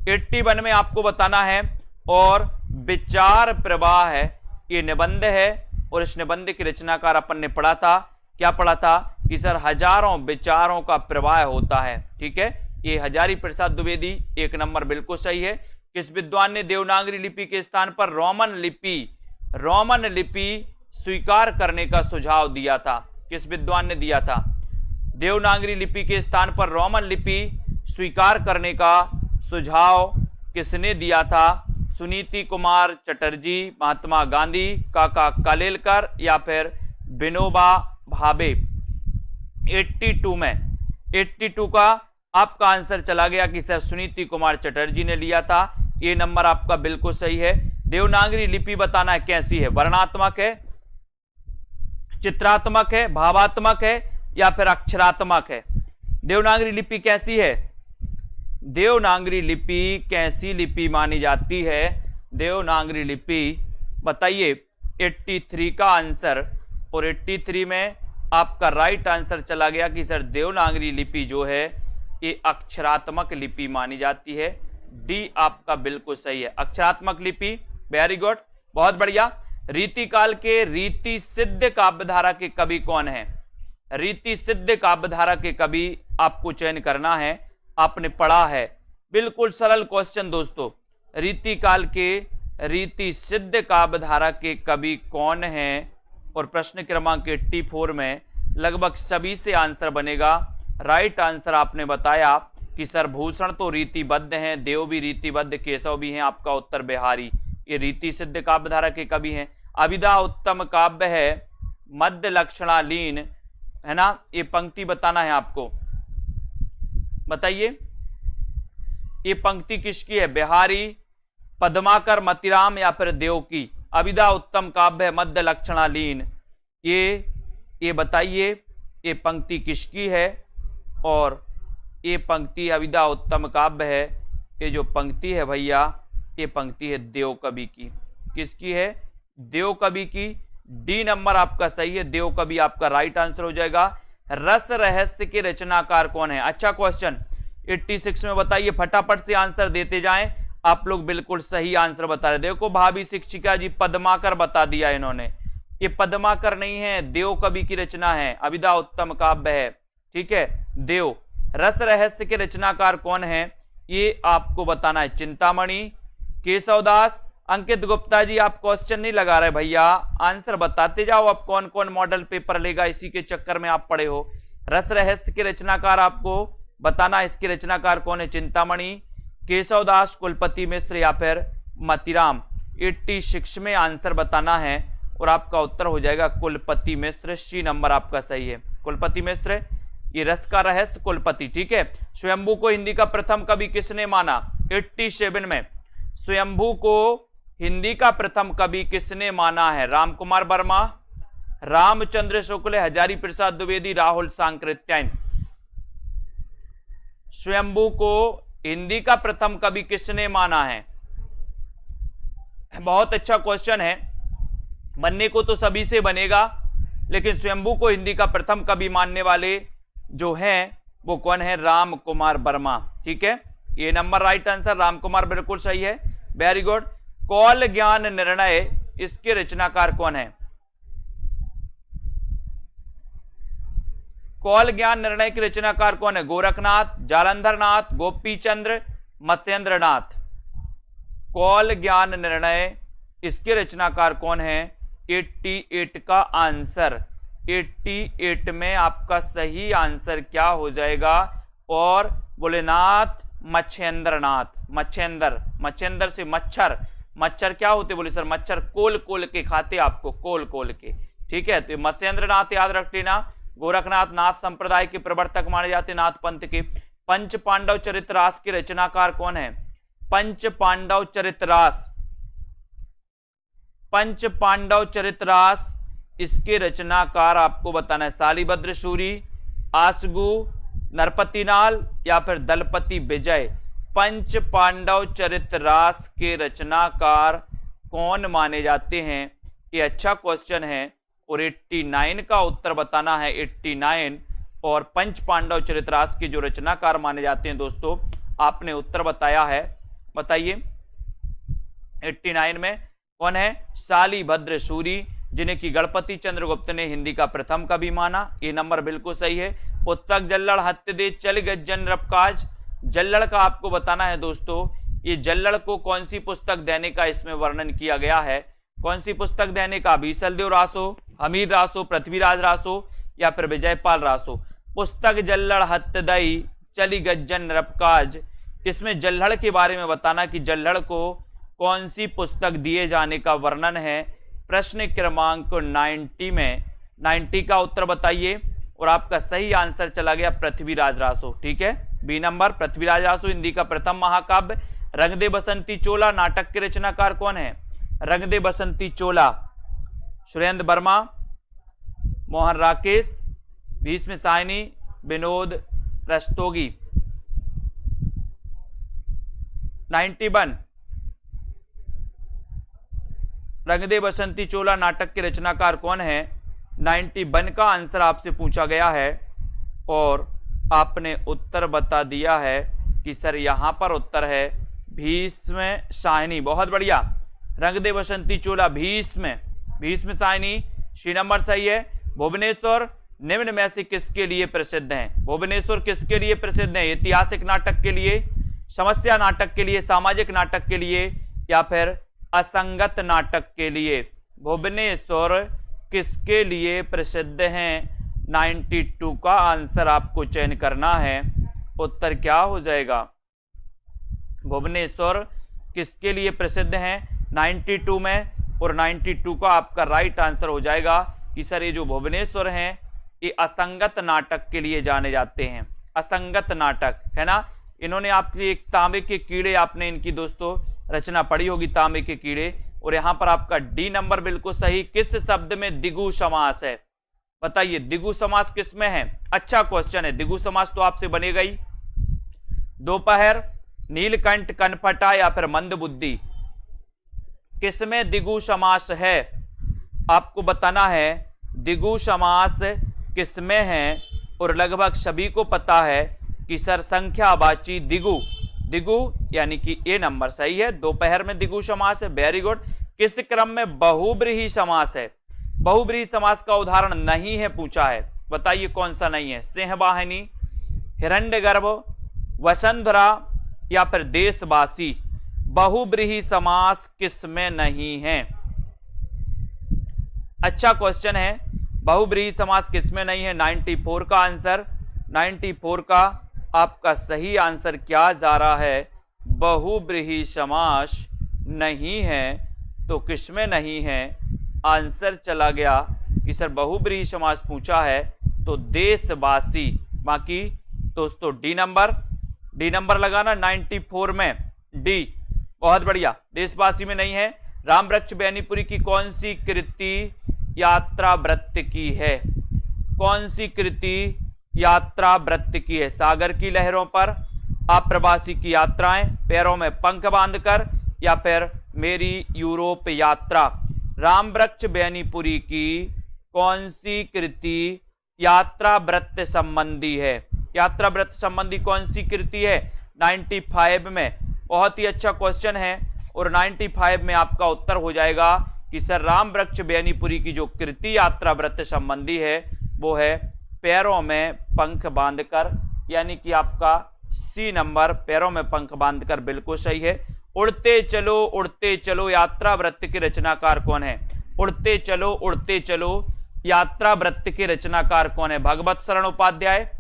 81 में आपको बताना है। और विचार प्रवाह है, ये निबंध है और इस निबंध की रचनाकार अपन ने पढ़ा था, क्या पढ़ा था कि सर हजारों विचारों का प्रवाह होता है। ठीक है, ये हजारी प्रसाद द्विवेदी, 1 नंबर बिल्कुल सही है। किस विद्वान ने देवनागरी लिपि के स्थान पर रोमन लिपि स्वीकार करने का सुझाव दिया था? किस विद्वान ने दिया था? देवनागरी लिपि के स्थान पर रोमन लिपि स्वीकार करने का सुझाव किसने दिया था? सुनीति कुमार चटर्जी, महात्मा गांधी, काका कालेलकर या फिर विनोबा भावे। 82 का आपका आंसर चला गया कि सर सुनीति कुमार चटर्जी ने लिया था। ये नंबर आपका बिल्कुल सही है। देवनागरी लिपि बताना है कैसी है, वर्णात्मक है, चित्रात्मक है, भावात्मक है या फिर अक्षरात्मक है? देवनागरी लिपि कैसी है? देवनागरी लिपि कैसी लिपि मानी जाती है? देवनागरी लिपि बताइए। 83 का आंसर, और 83 में आपका राइट आंसर चला गया कि सर देवनागरी लिपि जो है ये अक्षरात्मक लिपि मानी जाती है। डी आपका बिल्कुल सही है, अक्षरात्मक लिपि, वेरी गुड, बहुत बढ़िया। रीतिकाल के रीति सिद्ध काव्यधारा के कवि कौन है? रीति सिद्ध काव्यधारा के कवि आपको चयन करना है, आपने पढ़ा है, बिल्कुल सरल क्वेश्चन दोस्तों। रीतिकाल के रीति सिद्ध काव्यधारा के कवि कौन हैं? और प्रश्न क्रमांक 84 में लगभग सभी से आंसर बनेगा। राइट आंसर आपने बताया कि सर भूषण तो रीतिबद्ध हैं, देव भी रीतिबद्ध, केशव भी हैं, आपका उत्तर बिहारी, ये रीति सिद्ध काव्यधारा के कवि हैं। अभिधा उत्तम काव्य है, मध्य लक्षणालीन है ना, ये पंक्ति बताना है आपको, बताइए ये पंक्ति किसकी है? बिहारी, पद्माकर, मतिराम या फिर देव की? अभिधा उत्तम काव्य है, मध्य लक्षणालीन, ये बताइए ये पंक्ति किसकी है? और ये पंक्ति अभिधा उत्तम काव्य है, ये जो पंक्ति है भैया, ये पंक्ति है देव कवि की। किसकी है? देव कवि की। डी नंबर आपका सही है, देव कवि आपका राइट आंसर हो जाएगा। रस रहस्य के रचनाकार कौन है? अच्छा क्वेश्चन, 86 में बताइए, फटाफट से आंसर देते जाएं। आप लोग बिल्कुल सही आंसर बता रहे। देखो भाभी शिक्षिका जी, पद्माकर बता दिया इन्होंने, ये पद्माकर नहीं है, देव कवि की रचना है, अभिधा उत्तम काव्य है। ठीक है, देव। रस रहस्य के रचनाकार कौन है ये आपको बताना है। चिंतामणि, केशवदास, अंकित गुप्ता जी आप क्वेश्चन नहीं लगा रहे भैया, आंसर बताते जाओ। अब कौन कौन मॉडल पेपर लेगा, इसी के चक्कर में आप पड़े हो। रस रहस्य के रचनाकार आपको बताना, इसके रचनाकार कौन है? चिंतामणि, केशवदास, कुलपति मिश्र या फिर मतिराम। 86 में आंसर बताना है और आपका उत्तर हो जाएगा कुलपति मिश्र। सी नंबर आपका सही है, कुलपति मिश्र, ये रस का रहस्य कुलपति। ठीक है। स्वयंभू को हिंदी का प्रथम कवि किसने माना? 87 में स्वयंभू को हिंदी का प्रथम कवि किसने माना है? राम कुमार वर्मा, रामचंद्र शुक्ल, हजारी प्रसाद द्विवेदी, राहुल सांकृत्यायन। स्वयंभू को हिंदी का प्रथम कवि किसने माना है? बहुत अच्छा क्वेश्चन है, बनने को तो सभी से बनेगा, लेकिन स्वयंभू को हिंदी का प्रथम कवि मानने वाले जो हैं वो कौन है? राम कुमार वर्मा। ठीक है, ये number right answer, Ram Kumar बिल्कुल सही है, वेरी गुड। कौल ज्ञान निर्णय, इसके रचनाकार कौन है? कौल ज्ञान निर्णय के रचनाकार कौन है? गोरखनाथ, जालंधरनाथ, गोपीचंद्र, मत्येंद्रनाथ। कौल ज्ञान निर्णय, इसके रचनाकार कौन है? 88 का आंसर, 88 में आपका सही आंसर क्या हो जाएगा? और भोलेनाथ मच्छेंद्रनाथ। मच्छेंद्र से मच्छर, मच्छर क्या होते बोले सर? मच्छर कोल कोल के खाते आपको, कोल कोल के। ठीक है, तो मत्स्येंद्रनाथ याद रख लेना। गोरखनाथ नाथ संप्रदाय के प्रवर्तक माने जाते, नाथ पंथ के। पंच पांडव चरितरास के रचनाकार कौन है? पंच पांडव चरितरास, पंच पांडव चरितरास, इसके रचनाकार आपको बताना है। शालिभद्र सूरी, आसगु, नरपतिनाल या फिर दलपति विजय। पंच पांडव चरित रास के रचनाकार कौन माने जाते हैं? ये अच्छा क्वेश्चन है और 89 का उत्तर बताना है। 89 और पंच पांडव चरितरास के जो रचनाकार माने जाते हैं दोस्तों, आपने उत्तर बताया है। बताइए 89 में कौन है? शालिभद्र सूरी, जिन्हें कि गणपति चंद्रगुप्त ने हिंदी का प्रथम कवि माना। ये नंबर बिल्कुल सही है। पुस्तक जल्लड़ हत्य दे चल गज्जन रबकाज। जल्लड़ का आपको बताना है दोस्तों, ये जल्लड़ को कौन सी पुस्तक देने का इसमें वर्णन किया गया है? कौन सी पुस्तक देने का? बीसलदेव रासो, हमीर रासो, पृथ्वीराज रासो या फिर विजयपाल रासो। पुस्तक जल्लड़ हत्य दई चली गज्जन रबकाज। इसमें जल्लड़ के बारे में बताना कि जल्लड़ को कौन सी पुस्तक दिए जाने का वर्णन है। प्रश्न क्रमांक 90 में 90 का उत्तर बताइए और आपका सही आंसर चला गया पृथ्वीराज रासो। ठीक है, बी नंबर पृथ्वीराज रासो हिंदी का प्रथम महाकाव्य। रंग दे बसंती चोला नाटक के रचनाकार कौन है? रंग दे बसंती चोला सुरेंद्र वर्मा, मोहन राकेश, भीष्म साहनी, विनोद रस्तोगी। 91 रंग दे बसंती चोला नाटक के रचनाकार कौन है? 91 का आंसर आपसे पूछा गया है और आपने उत्तर बता दिया है कि सर यहां पर उत्तर है भीष्म साहनी। बहुत बढ़िया। रंग दे बसंती चोला भीष्म साहनी सी नंबर सही है। भुवनेश्वर निम्न में से किसके लिए प्रसिद्ध हैं? भुवनेश्वर किसके लिए प्रसिद्ध है? ऐतिहासिक नाटक के लिए, समस्या नाटक के लिए, सामाजिक नाटक के लिए या फिर असंगत नाटक के लिए? भुवनेश्वर किसके लिए प्रसिद्ध हैं? 92 का आंसर आपको चयन करना है। उत्तर क्या हो जाएगा? भुवनेश्वर किसके लिए प्रसिद्ध हैं 92 में? और 92 का आपका राइट आंसर हो जाएगा कि सर ये जो भुवनेश्वर हैं ये असंगत नाटक के लिए जाने जाते हैं। असंगत नाटक है ना। इन्होंने आपकी एक तांबे के कीड़े, आपने इनकी दोस्तों रचना पढ़ी होगी तांबे के कीड़े। और यहां पर आपका डी नंबर बिल्कुल सही। किस शब्द में द्विगु समास है? बताइए द्विगु समास किस में है? अच्छा क्वेश्चन है। द्विगु समास तो आपसे बनेगा ही। दोपहर, नीलकंठ, कनपटा या फिर मंदबुद्धि, किसमें द्विगु समास है? आपको बताना है द्विगु समास किसमें है। और लगभग सभी को पता है कि सर संख्यावाची द्विगु यानी कि ए नंबर सही है। दोपहर में द्विगु समास है। Very good. किस क्रम में बहुब्रीहि समास है? बहुब्रीहि समास का उदाहरण नहीं है पूछा है। बताइए कौन सा नहीं है? सिंहवाहिनी, हिरण्यगर्भ, वसुंधरा या फिर देशवासी। बहुब्रीहि समास किसमें नहीं है? अच्छा क्वेश्चन है। बहुब्रीहि समास किसमें नहीं है? 94 का आंसर। 94 का आपका सही आंसर क्या जा रहा है? बहुब्रीहि समास नहीं है। तो किसमें नहीं है? आंसर चला गया कि सर बहुब्रीहि समास पूछा है तो देशवासी। बाकी दोस्तों डी नंबर लगाना 94 में डी। बहुत बढ़िया। देशवासी में नहीं है। रामवृक्ष बेनीपुरी की कौन सी कृति यात्रा वृत्त की है? कौन सी कृति यात्रा वृत्त की है? सागर की लहरों पर, अप्रवासी की यात्राएं, पैरों में पंख बांधकर या फिर मेरी यूरोप यात्रा। रामवृक्ष बेनीपुरी की कौन सी कृति यात्रा वृत्त संबंधी है? यात्रा वृत्त संबंधी कौन सी कृति है? 95 में। बहुत ही अच्छा क्वेश्चन है और 95 में आपका उत्तर हो जाएगा कि सर रामवृक्ष बेनीपुरी की जो कृति यात्रा वृत्त संबंधी है वो है पैरों में पंख बांधकर, यानी कि आपका सी नंबर पैरों में पंख बांधकर बिल्कुल सही है। उड़ते चलो यात्रा वृत्त के रचनाकार कौन है? उड़ते चलो यात्रा वृत्त के रचनाकार कौन है? भगवत शरण उपाध्याय,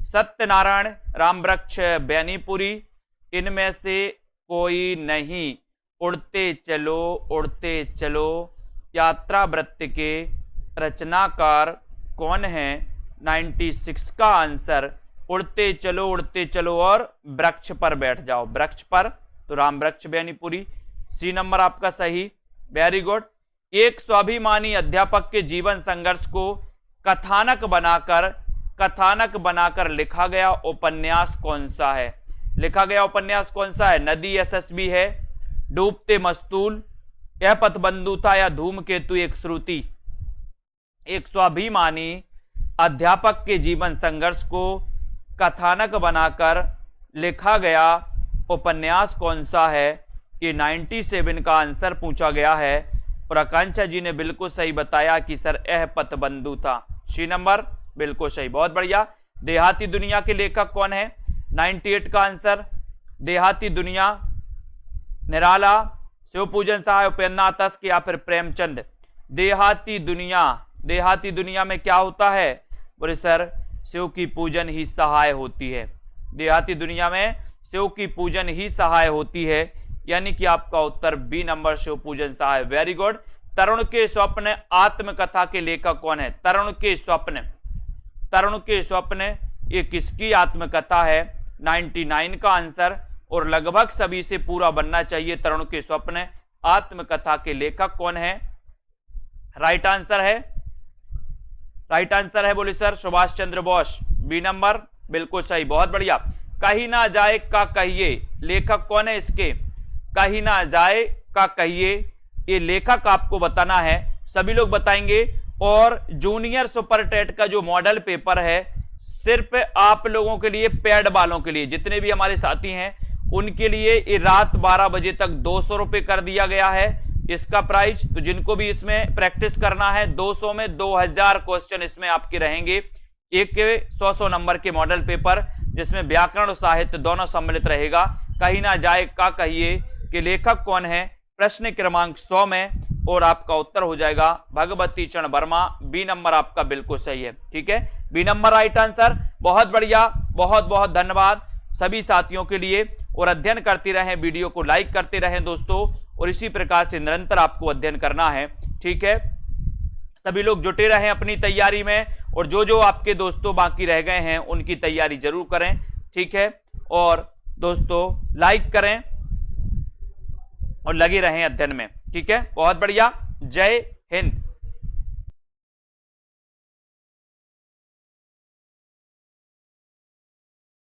सत्यनारायण, रामवृक्ष बेनीपुरी, इनमें से कोई नहीं। उड़ते चलो यात्रा वृत्त के रचनाकार कौन है? 96 का आंसर उड़ते चलो और वृक्ष पर बैठ जाओ। वृक्ष पर तो रामवृक्ष बेनीपुरी सी नंबर आपका सही। Very good. एक स्वाभिमानी अध्यापक के जीवन संघर्ष को कथानक बनाकर लिखा गया उपन्यास कौन सा है? लिखा गया उपन्यास कौन सा है? नदी यशस्वी है, डूबते मस्तूल, यह पथबंधुता या धूमकेतु एक श्रुति। एक स्वाभिमानी अध्यापक के जीवन संघर्ष को कथानक बनाकर लिखा गया उपन्यास कौन सा है? ये 97 का आंसर पूछा गया है और आकांक्षा जी ने बिल्कुल सही बताया कि सर यह पथबंधु था। सी नंबर बिल्कुल सही, बहुत बढ़िया। देहाती दुनिया के लेखक कौन है? 98 का आंसर देहाती दुनिया, निराला, शिवपूजन सहाय, उपेंद्रनाथ तस्क या फिर प्रेमचंद। देहाती दुनिया में क्या होता है? बोले सर शिव की पूजन ही सहाय होती है। देहाती दुनिया में शिव की पूजन ही सहाय होती है, यानी कि आपका उत्तर बी नंबर शिव पूजन सहाय। Very good. तरुण के स्वप्न आत्मकथा के लेखक कौन है? तरुण के स्वप्न ये किसकी आत्मकथा है? 99 का आंसर, और लगभग सभी से पूरा बनना चाहिए। तरुण के स्वप्न आत्मकथा के लेखक कौन है? राइट आंसर है बोले sir Subhash Chandra Bose. B number बिल्कुल सही, बहुत बढ़िया। कहीं ना जाए का कहिए, लेखक कौन है इसके? कहीं ना जाए का कहिए, ये लेखक आपको बताना है, सभी लोग बताएंगे। और जूनियर सुपर टेट का जो मॉडल पेपर है सिर्फ आप लोगों के लिए, पेड वालों के लिए, जितने भी हमारे साथी हैं उनके लिए ये रात 12 बजे तक 200 रुपए कर दिया गया है इसका प्राइस। तो जिनको भी इसमें प्रैक्टिस करना है 200 में 2000 क्वेश्चन इसमें आपके रहेंगे। एक के 100 नंबर के मॉडल पेपर जिसमें व्याकरण और साहित्य दोनों सम्मिलित रहेगा। कहीं ना जाए का कहिए कि लेखक कौन है? प्रश्न क्रमांक 100 में, और आपका उत्तर हो जाएगा भगवती चरण वर्मा। बी नंबर आपका बिल्कुल सही है, ठीक है, बी नंबर राइट आंसर। बहुत बढ़िया, बहुत बहुत धन्यवाद सभी साथियों के लिए। और अध्ययन करते रहें, वीडियो को लाइक करते रहें दोस्तों, और इसी प्रकार से निरंतर आपको अध्ययन करना है, ठीक है। सभी लोग जुटे रहें अपनी तैयारी में, और जो जो आपके दोस्तों बाकी रह गए हैं उनकी तैयारी जरूर करें, ठीक है। और दोस्तों लाइक करें और लगे रहें अध्ययन में, ठीक है। बहुत बढ़िया, जय हिंद।